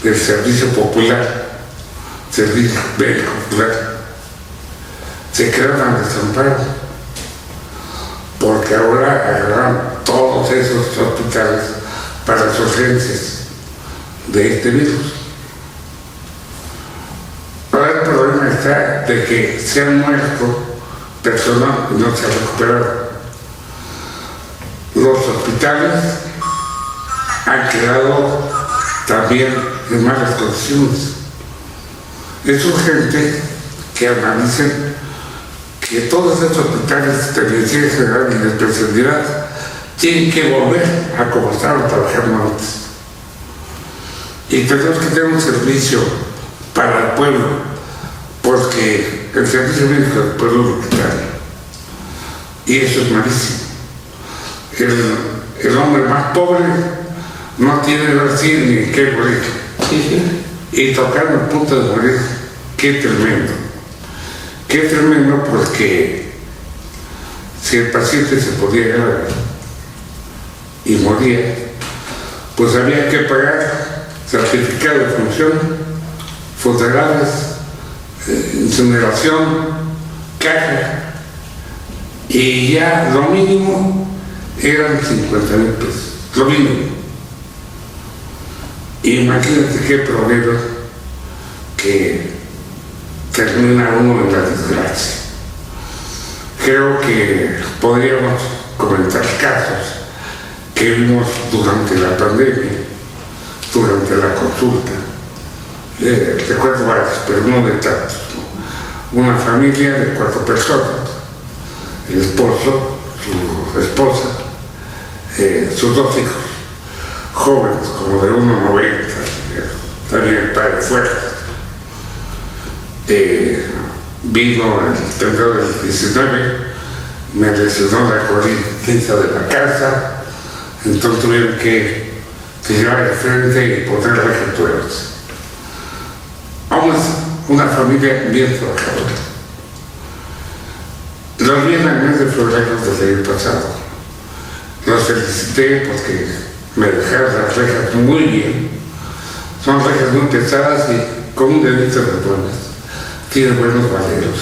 C: del servicio popular, servicio médico popular, se quedaron desamparados, porque ahora agarran todos esos hospitales para las urgencias de este virus. Ahora el problema está de que se han muerto personas y no se han recuperado. Los hospitales han quedado también en malas condiciones. Es urgente que analicen que todos estos hospitales de medicina general y de especialidad tienen que volver a como estaban trabajando antes. Y tenemos que tener un servicio para el pueblo, porque el servicio médico del pueblo es hospitalario. Y eso es malísimo. El hombre más pobre no tiene decir ni qué morir. Y tocar el punto de morir, qué tremendo. Qué tremendo, porque si el paciente se podía llevar y moría, pues había que pagar certificado de función, funerales, incineración, caja, y ya lo mínimo eran 50,000 pesos, lo mínimo. Imagínate qué problema que termina uno en la desgracia. Creo que podríamos comentar casos que vimos durante la pandemia, durante la consulta. Recuerdo varios, pero no de tantos. Una familia de 4 personas, el esposo, su esposa, sus 2 hijos, jóvenes, como de 1,90, también el padre fuerte. Vino el temblor del 19, me lesionó la cornisa de la casa, entonces tuvieron que tirar de frente y poner regenturas. Vamos, una familia bien trabajadora. Los vi en el mes de febrero del año pasado. Los felicité porque me dejaron las rejas muy bien. Son rejas muy pesadas y con un dedito de buenas. Tiene buenos valeros.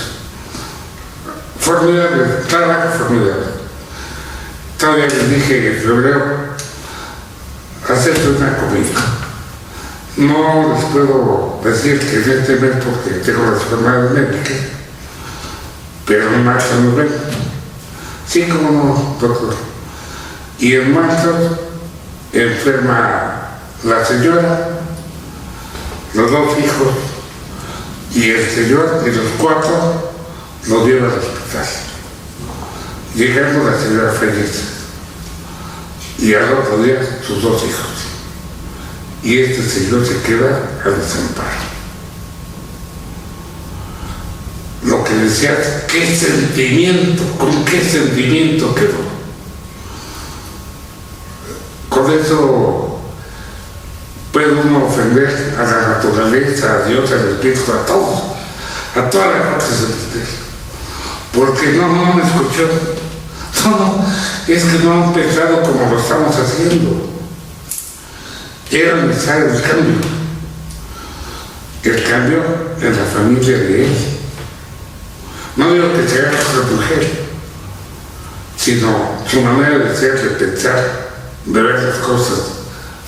C: Formidable, trabajo formidable. Todavía les dije en febrero, hacerte una comida. No les puedo decir que en este mes porque tengo las enfermedades médicas, pero en marzo nos ven. Sí, como no, doctor. Y en marzo enferma la señora, los 2 hijos y el señor, y los 4 los lleva al hospital. Llegando la señora feliz y al otro día sus 2 hijos. Y este señor se queda al desamparo. Lo que decía, qué sentimiento, con qué sentimiento quedó. Con eso puede uno ofender a la naturaleza, a Dios, al Espíritu, a todos, a toda la gente celestial. Porque no me escuchó. No, es que no han pensado como lo estamos haciendo. Era necesario el cambio en la familia de él. No digo que sea otra mujer, sino su manera de ser, de pensar, de ver las cosas,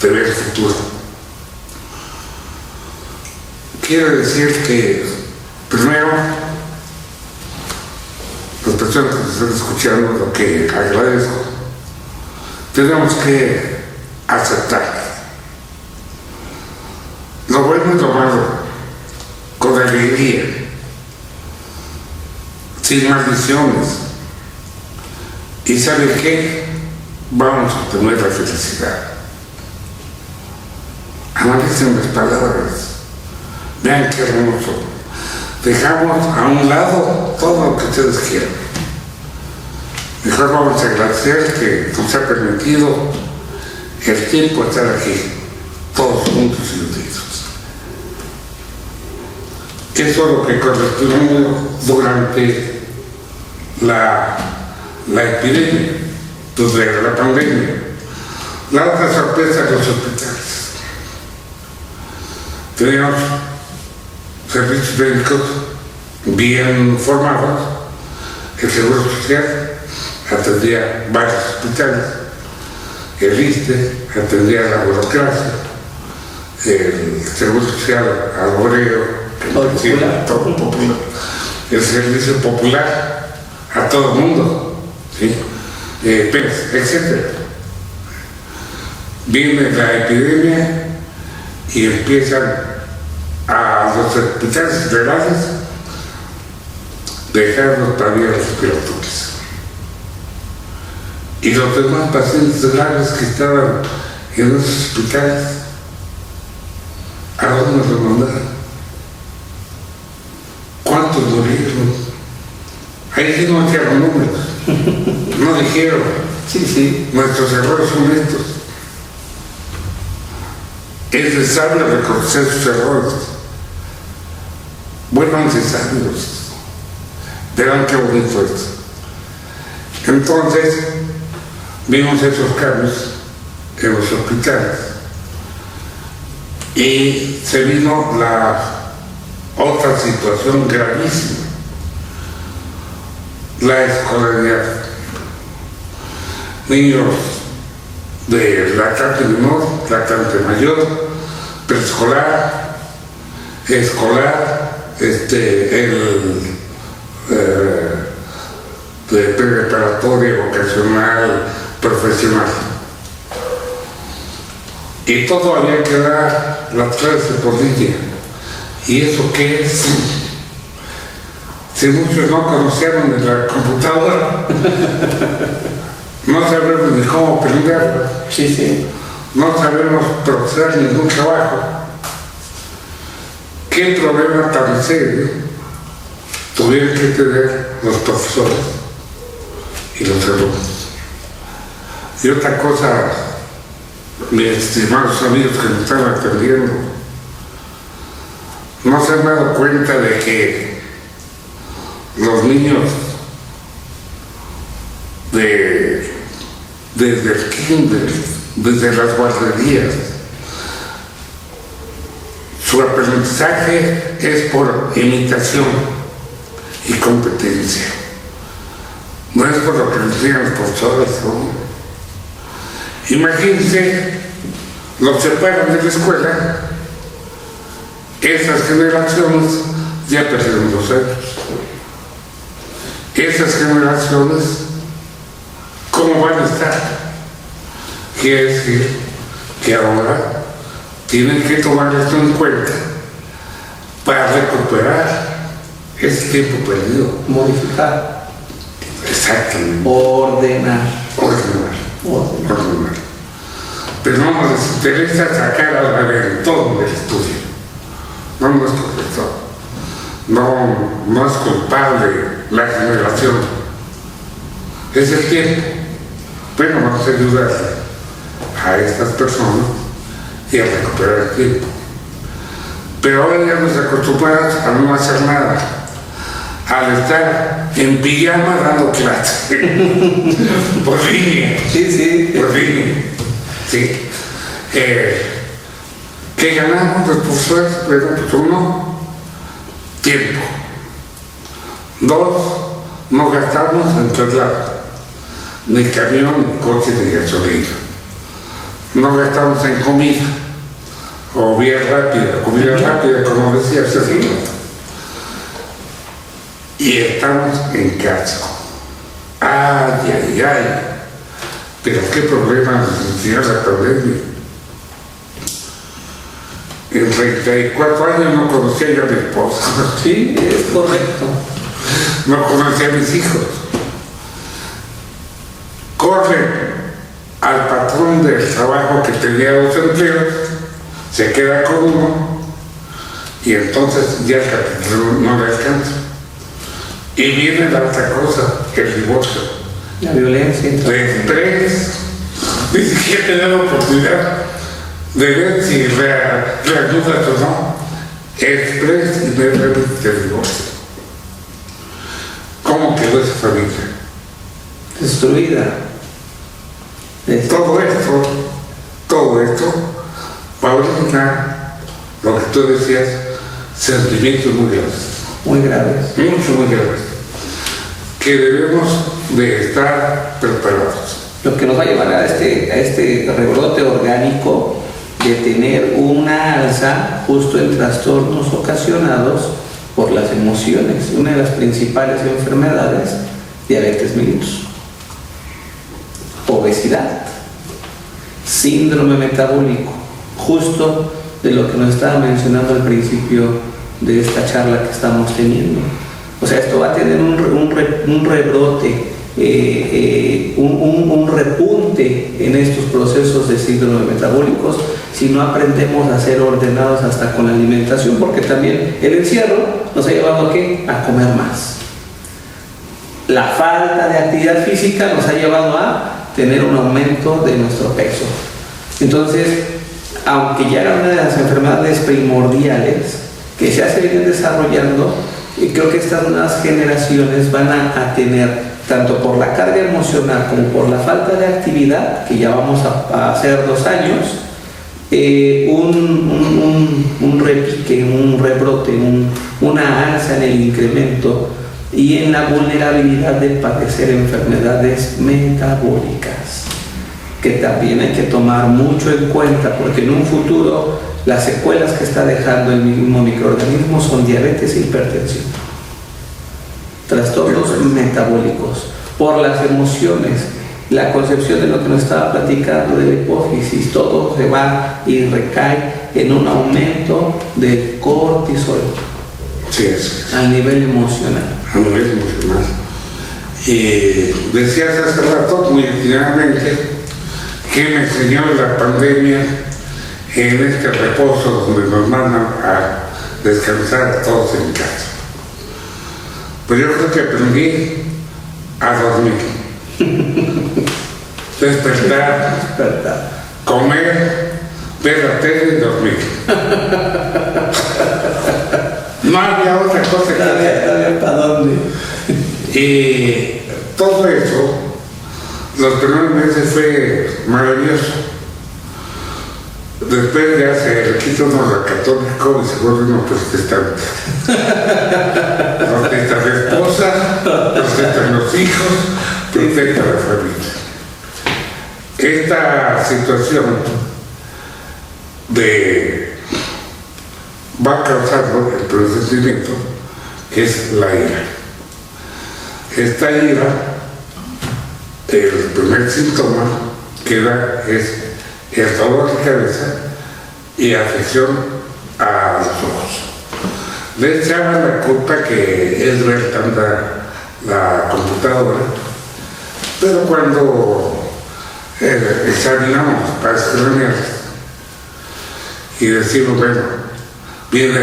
C: de ver el futuro. Quiero decir que, primero, las personas que están escuchando, lo que agradezco, tenemos que aceptar lo bueno y lo malo, con alegría, sin maldiciones. ¿Y sabe qué? Vamos a obtener la felicidad. Analicen las palabras. Vean qué hermoso. Dejamos a un lado todo lo que ustedes quieran. Mejor vamos a agradecer que nos ha permitido el tiempo estar aquí, todos juntos y unidos. Eso es lo que correspondió durante la epidemia, durante la pandemia. La otra sorpresa de los hospitales. Teníamos servicios médicos bien formados. El Seguro Social atendía varios hospitales. El ISSSTE atendía la burocracia. El Seguro Social al obrero. Todo popular. El servicio popular a todo el mundo, ¿sí? Etc. Viene la epidemia y empiezan a los hospitales federales dejarlos para vías respiratorias. Y los demás pacientes graves que estaban en los hospitales, ¿a dónde los mandaron? ¿Cuántos murieron? Ahí sí no echaron números, no dijeron,
D: Sí.
C: nuestros errores son estos. Es necesario reconocer sus errores. Bueno, necesarios. Verán qué bonito es. Entonces, vimos esos cambios en los hospitales y se vino la otra situación gravísima, la escolaridad. Niños de lactante menor, lactante mayor, preescolar, escolar, de preparatoria, vocacional, profesional. Y todo había que dar las clases por línea. ¿Y eso qué es? Si muchos no conocieron de la computadora, no sabemos ni cómo aprenderla.
D: Sí.
C: No sabemos procesar ningún trabajo. ¿Qué problema tan serio tuvieron que tener los profesores y los alumnos? Y otra cosa, mis estimados amigos que me están atendiendo, ¿no se han dado cuenta de que los niños desde el kinder, desde las guarderías, su aprendizaje es por imitación y competencia? No es por lo que les digan los profesores, ¿no? Imagínense, los separan de la escuela, esas generaciones ya perdieron 2 años. Esas generaciones, ¿cómo van a estar? Quiere decir que ahora tienen que tomar esto en cuenta para recuperar ese tiempo perdido.
D: Modificar.
C: Exactamente.
D: Ordenar.
C: Pero no nos interesa sacar al reventón del estudio. No es correcto. No es culpable la generación. Es el tiempo. Bueno, vamos a ayudarle a estas personas y a recuperar el tiempo. Pero ahora ya nos acostumbramos a no hacer nada, al estar en pijama dando clase. Por línea.
D: Sí.
C: Por línea. Sí. ¿Qué ganamos los profesores? Bueno, pues 1, tiempo. 2, no gastamos en traslado, ni camión, ni coche, ni gasolina. No gastamos en comida, o comida rápida, como decía el señor. Y estamos en casa. Ay. Pero qué problema nos enseñó la pandemia. En 34 años no conocía yo a mi esposa.
D: Sí, es correcto.
C: No conocía a mis hijos. Corre al patrón del trabajo que tenía 2 empleos, se queda con uno y entonces ya el capítulo no le alcanza. Y viene la otra cosa, el divorcio.
D: La violencia.
C: De estrés, ni siquiera te da la oportunidad de ver si reanudas o no. Estrés y inmediatamente el divorcio. ¿Cómo quedó esa familia?
D: Destruida.
C: Todo esto va a originar lo que tú decías, sentimientos muy graves.
D: Muy graves.
C: Muy graves. Que debemos de estar preparados.
D: Lo que nos va a llevar a este rebrote orgánico de tener una alza justo en trastornos ocasionados por las emociones. Una de las principales enfermedades, diabetes mellitus, obesidad, síndrome metabólico, justo de lo que nos estaba mencionando al principio de esta charla que estamos teniendo. O sea, esto va a tener un rebrote, un repunte en estos procesos de síndrome metabólicos si no aprendemos a ser ordenados hasta con la alimentación, porque también el encierro nos ha llevado ¿a qué? A comer más. La falta de actividad física nos ha llevado a tener un aumento de nuestro peso. Entonces, aunque ya era una de las enfermedades primordiales que ya se vienen desarrollando, y creo que estas nuevas generaciones van a tener, tanto por la carga emocional como por la falta de actividad, que ya vamos a hacer 2 años, un repique, un rebrote, una alza en el incremento y en la vulnerabilidad de padecer enfermedades metabólicas, que también hay que tomar mucho en cuenta, porque en un futuro las secuelas que está dejando el mismo microorganismo son diabetes e hipertensión, trastornos metabólicos por las emociones, la concepción de lo que nos estaba platicando de la hipófisis, todo se va y recae en un aumento del cortisol.
C: Sí, es.
D: A nivel emocional.
C: A nivel emocional. Y decías hace rato, muy atinadamente, que me enseñó la pandemia en este reposo donde nos mandan a descansar todos en casa. Pues yo creo que aprendí a dormir. Despertar, comer, ver la tele y dormir. No había otra cosa que hacer.
D: ¿Para dónde?
C: Y todo eso, los primeros meses fue maravilloso. Después ya se le quita uno lo católico y se vuelve uno protestante. Protesta la esposa, protestan los hijos, protesta la familia. Esta situación va causando el presentimiento que es la ira. Esta ira, el primer síntoma que da es el dolor de cabeza y afección a los ojos. Le echaban la culpa que es ver tanta la computadora, pero cuando examinamos para escribir y decimos, bueno, viene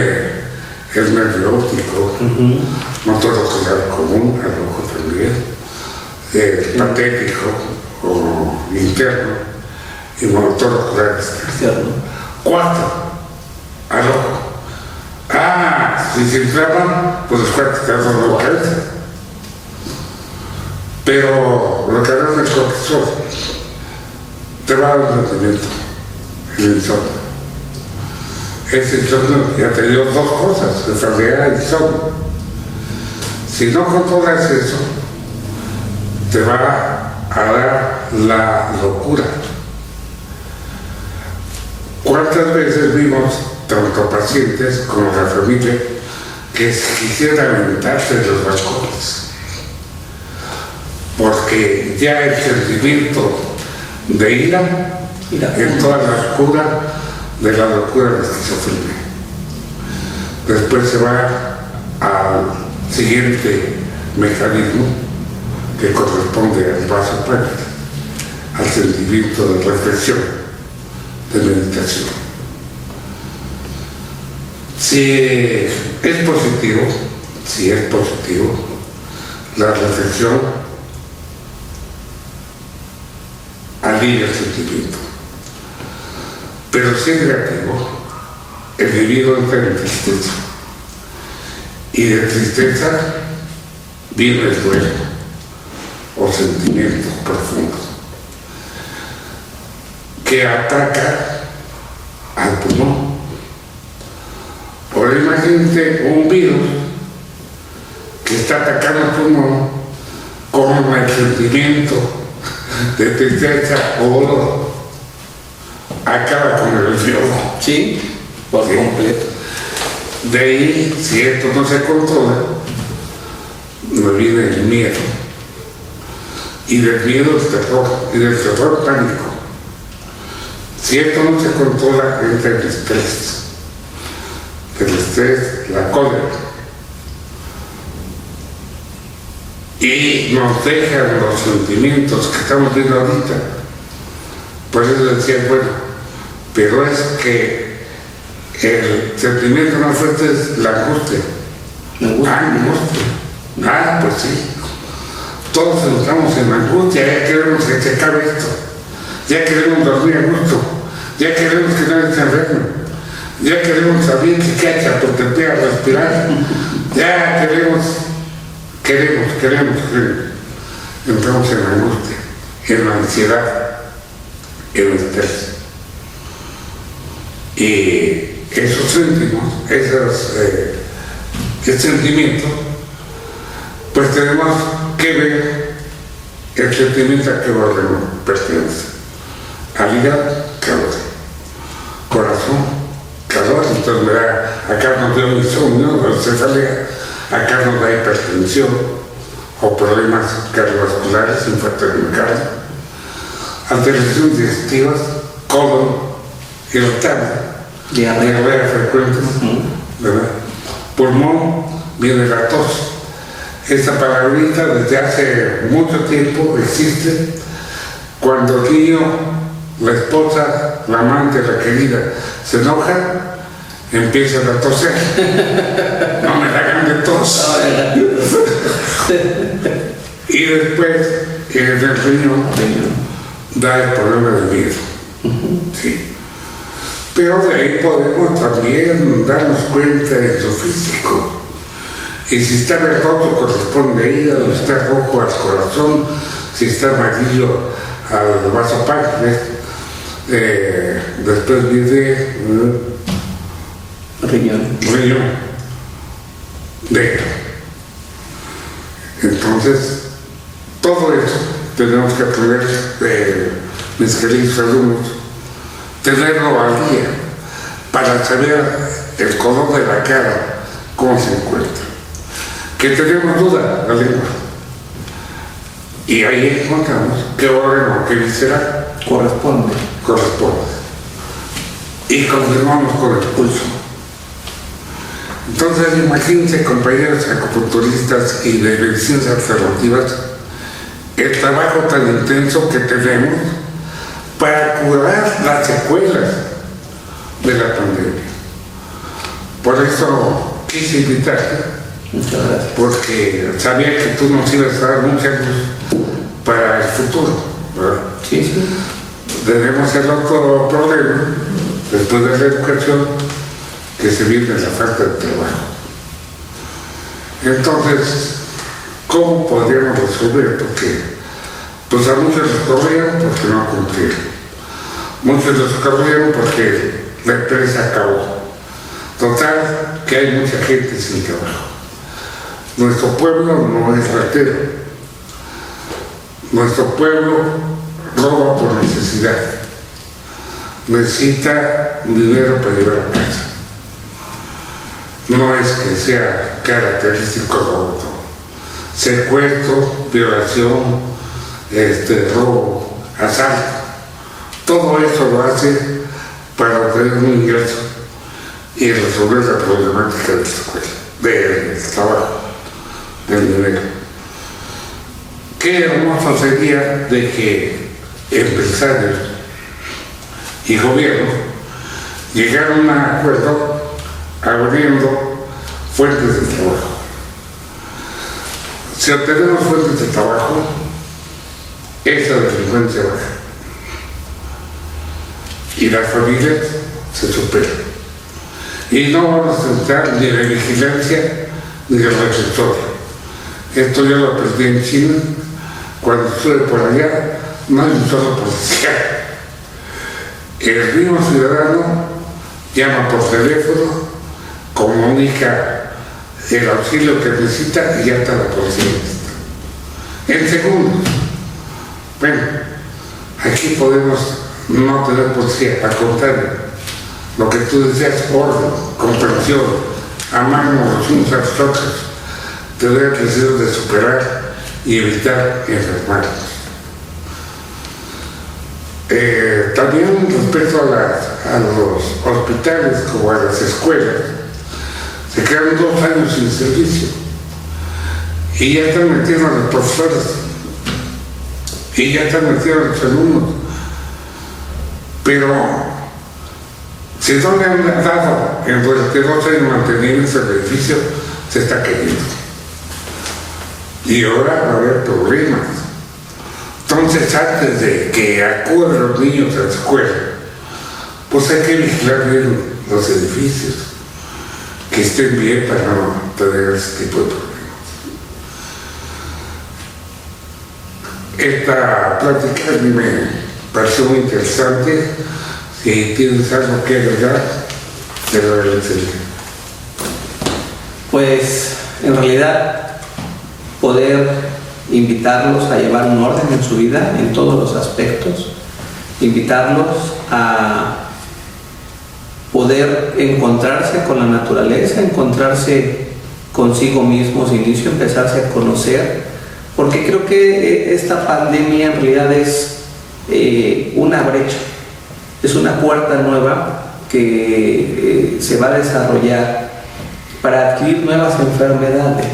C: el nervio óptico, motor ocular común, al ojo también, el patético o interno y motor ocular externo. 4 al ojo. Si se inflaman, pues los cuartos te dan la cabeza. Pero lo que hablamos del cortisol te va a dar un rendimiento, el insomnio. Ese insomnio ya te dio 2 cosas, enfermedad y insomnio. Si no controlas eso, te va a dar la locura. ¿Cuántas veces vimos tanto pacientes como la familia que quisieran aventarse de los balcones? Porque ya el sentimiento de ira en toda la locura de la locura de la esquizofrenia. Después se va al siguiente mecanismo que corresponde al paso práctico, al sentimiento de reflexión, de meditación. Si es positivo, la reflexión alivia el sentimiento. Pero si es negativo, el individuo entra en tristeza. Y de tristeza viene el duelo o sentimiento profundo que ataca al pulmón. Ahora imagínate un virus que está atacando al pulmón con el sentimiento de tristeza o dolor. Acaba con el fiojo.
D: Sí, por completo.
C: De ahí, si esto no se controla, me viene el miedo. Y del miedo el terror, y del terror pánico. Si esto no se controla, entra el estrés. El estrés, la cólera. y nos dejan los sentimientos que estamos viendo ahorita. Por eso decía, bueno, pero es que el sentimiento más fuerte es la angustia. Angustia. Pues sí. Todos estamos en angustia, ya queremos que se acabe esto, ya queremos dormir a gusto, ya queremos que nadie se enferme, ya queremos saber que cacha porque empieza a respirar, ya queremos. Entramos en la angustia, en la ansiedad, en el estrés. Y esos sentimientos, pues tenemos que ver el sentimiento a qué órgano pertenece. Al hígado, calor. Corazón, calor. Entonces me da, acá nos dio insomnio, cefalea, acá nos da hipertensión o problemas cardiovasculares, infarto de miocardio, alteraciones digestivas, colon irritable, diarrea frecuente, ¿verdad? Pulmón, viene la tos. Esta palabrita desde hace mucho tiempo existe. Cuando el niño, la esposa, la amante, la querida se enoja, empiezan a toser. No me hagan de tos. Y después el riñón da el problema del miedo. Sí. Pero de ahí podemos también darnos cuenta de lo físico. Y si está verdoso corresponde a hígado, si está rojo al corazón, si está amarillo al vasopancreas, después viene riñón negro. Entonces, todo eso tenemos que aprender, mis queridos alumnos, tenerlo al día para saber el color de la cara, cómo se encuentra. Que tenemos duda, la lengua. Y ahí encontramos qué órgano, qué visceral corresponde. Y confirmamos con el pulso. Entonces, imagínense, compañeros acupunturistas y de medicinas alternativas, el trabajo tan intenso que tenemos para curar las secuelas de la pandemia. Por eso quise invitarte, porque sabía que tú nos ibas a dar mucha luz para el futuro, ¿verdad? Sí. Debemos hacer otro problema, después de la educación, que se viene la falta de trabajo. Entonces, ¿cómo podríamos resolver? Porque pues a muchos los corrieron porque no cumplieron. Muchos los corrieron porque la empresa acabó. Total, que hay mucha gente sin trabajo. Nuestro pueblo no es ratero. Nuestro pueblo roba por necesidad. Necesita dinero para llevar a casa. No es que sea característico robo. Secuestro, violación, robo, asalto. Todo eso lo hace para obtener un ingreso y resolver la problemática de la escuela, del trabajo, del dinero. Qué hermoso sería de que empresarios y gobierno llegaran a un acuerdo abriendo fuentes de trabajo. Si obtenemos fuentes de trabajo, esa delincuencia baja y las familias se superan. Y no vamos a entrar ni de vigilancia ni de reclusorio. Esto yo lo aprendí en China. Cuando estuve por allá, no hay un solo policía. El mismo ciudadano llama por teléfono, comunica el auxilio que necesita y ya está la policía lista. En segundos. Bueno, aquí podemos no tener policía, al contrario. Lo que tú decías, orden, comprensión, amarnos los unos a los otros, tener el deseo de superar y evitar enfermarnos. También respecto a los hospitales como a las escuelas, se quedan 2 años sin servicio y ya están metiendo a los profesores, y ya están metiendo a los alumnos. Pero si no le han dado en durante 2 años mantenimiento del edificio, se está cayendo. Y ahora va a haber problemas. Entonces, antes de que acudan los niños a la escuela, pues hay que vigilar bien los edificios, que estén bien para no tener ese tipo de problemas. Esta plática a mí me pareció muy interesante. Si tienes algo que agregar, te lo agradecería.
D: Pues, en realidad, poder invitarlos a llevar un orden en su vida, en todos los aspectos, invitarlos a poder encontrarse con la naturaleza, encontrarse consigo mismos, inicio, empezarse a conocer, porque creo que esta pandemia en realidad es una brecha, es una puerta nueva que se va a desarrollar para adquirir nuevas enfermedades.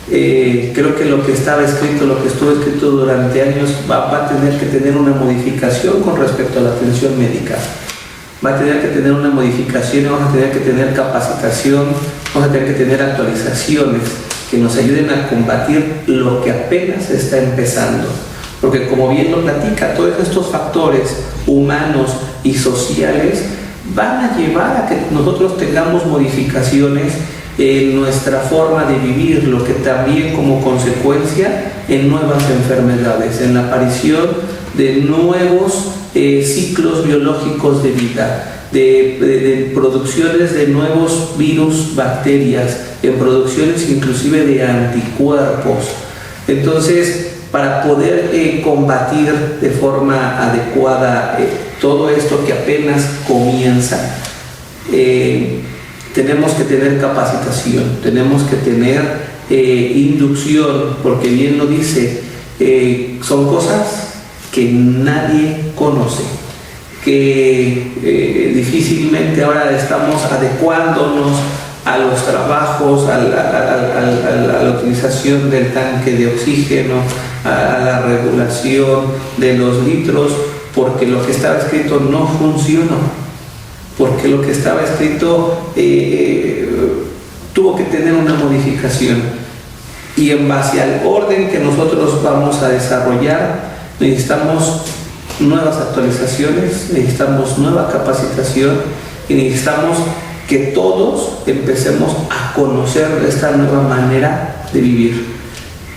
D: Creo que lo que estaba escrito, lo que estuvo escrito durante años va a tener que tener una modificación con respecto a la atención médica. Va a tener que tener una modificación, vamos a tener que tener capacitación, vamos a tener que tener actualizaciones que nos ayuden a combatir lo que apenas está empezando. Porque como bien lo platica, todos estos factores humanos y sociales van a llevar a que nosotros tengamos modificaciones en nuestra forma de vivir, lo que también como consecuencia en nuevas enfermedades, en la aparición de nuevos ciclos biológicos de vida, de producciones de nuevos virus, bacterias, en producciones inclusive de anticuerpos. Entonces, para poder combatir de forma adecuada todo esto que apenas comienza, tenemos que tener capacitación, tenemos que tener inducción, porque bien lo dice, son cosas que nadie conoce, que difícilmente ahora estamos adecuándonos a los trabajos, a la utilización del tanque de oxígeno, a la regulación de los litros, porque lo que estaba escrito no funcionó, porque lo que estaba escrito tuvo que tener una modificación, y en base al orden que nosotros vamos a desarrollar necesitamos nuevas actualizaciones, necesitamos nueva capacitación y necesitamos que todos empecemos a conocer esta nueva manera de vivir.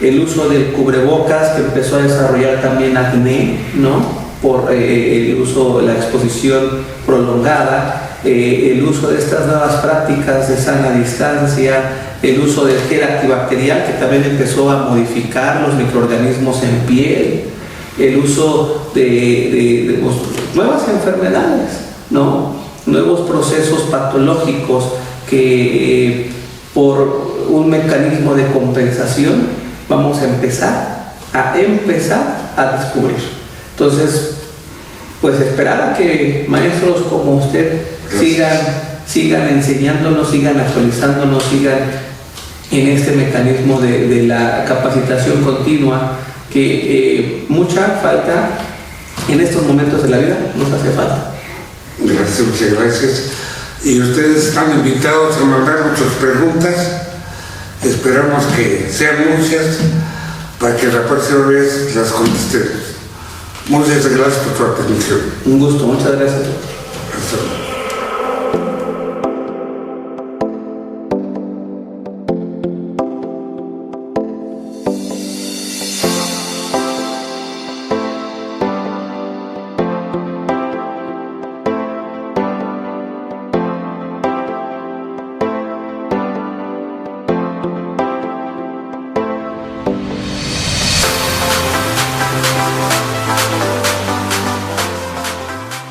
D: El uso del cubrebocas, que empezó a desarrollar también acné, ¿no? Por el uso, la exposición prolongada, el uso de estas nuevas prácticas de sana distancia, el uso del gel antibacterial, que también empezó a modificar los microorganismos en piel, el uso de nuevas enfermedades, ¿no? Nuevos procesos patológicos que por un mecanismo de compensación vamos a empezar a descubrir. Entonces, pues esperar a que maestros como usted sigan enseñándonos, sigan actualizándonos, sigan en este mecanismo de la capacitación continua, que mucha falta en estos momentos de la vida nos hace falta.
C: Gracias, muchas gracias. Y ustedes están invitados a mandar muchas preguntas. Esperamos que sean muchas para que la próxima vez las contestemos. Muchas gracias por su atención.
D: Un gusto, muchas gracias.
C: Hasta luego.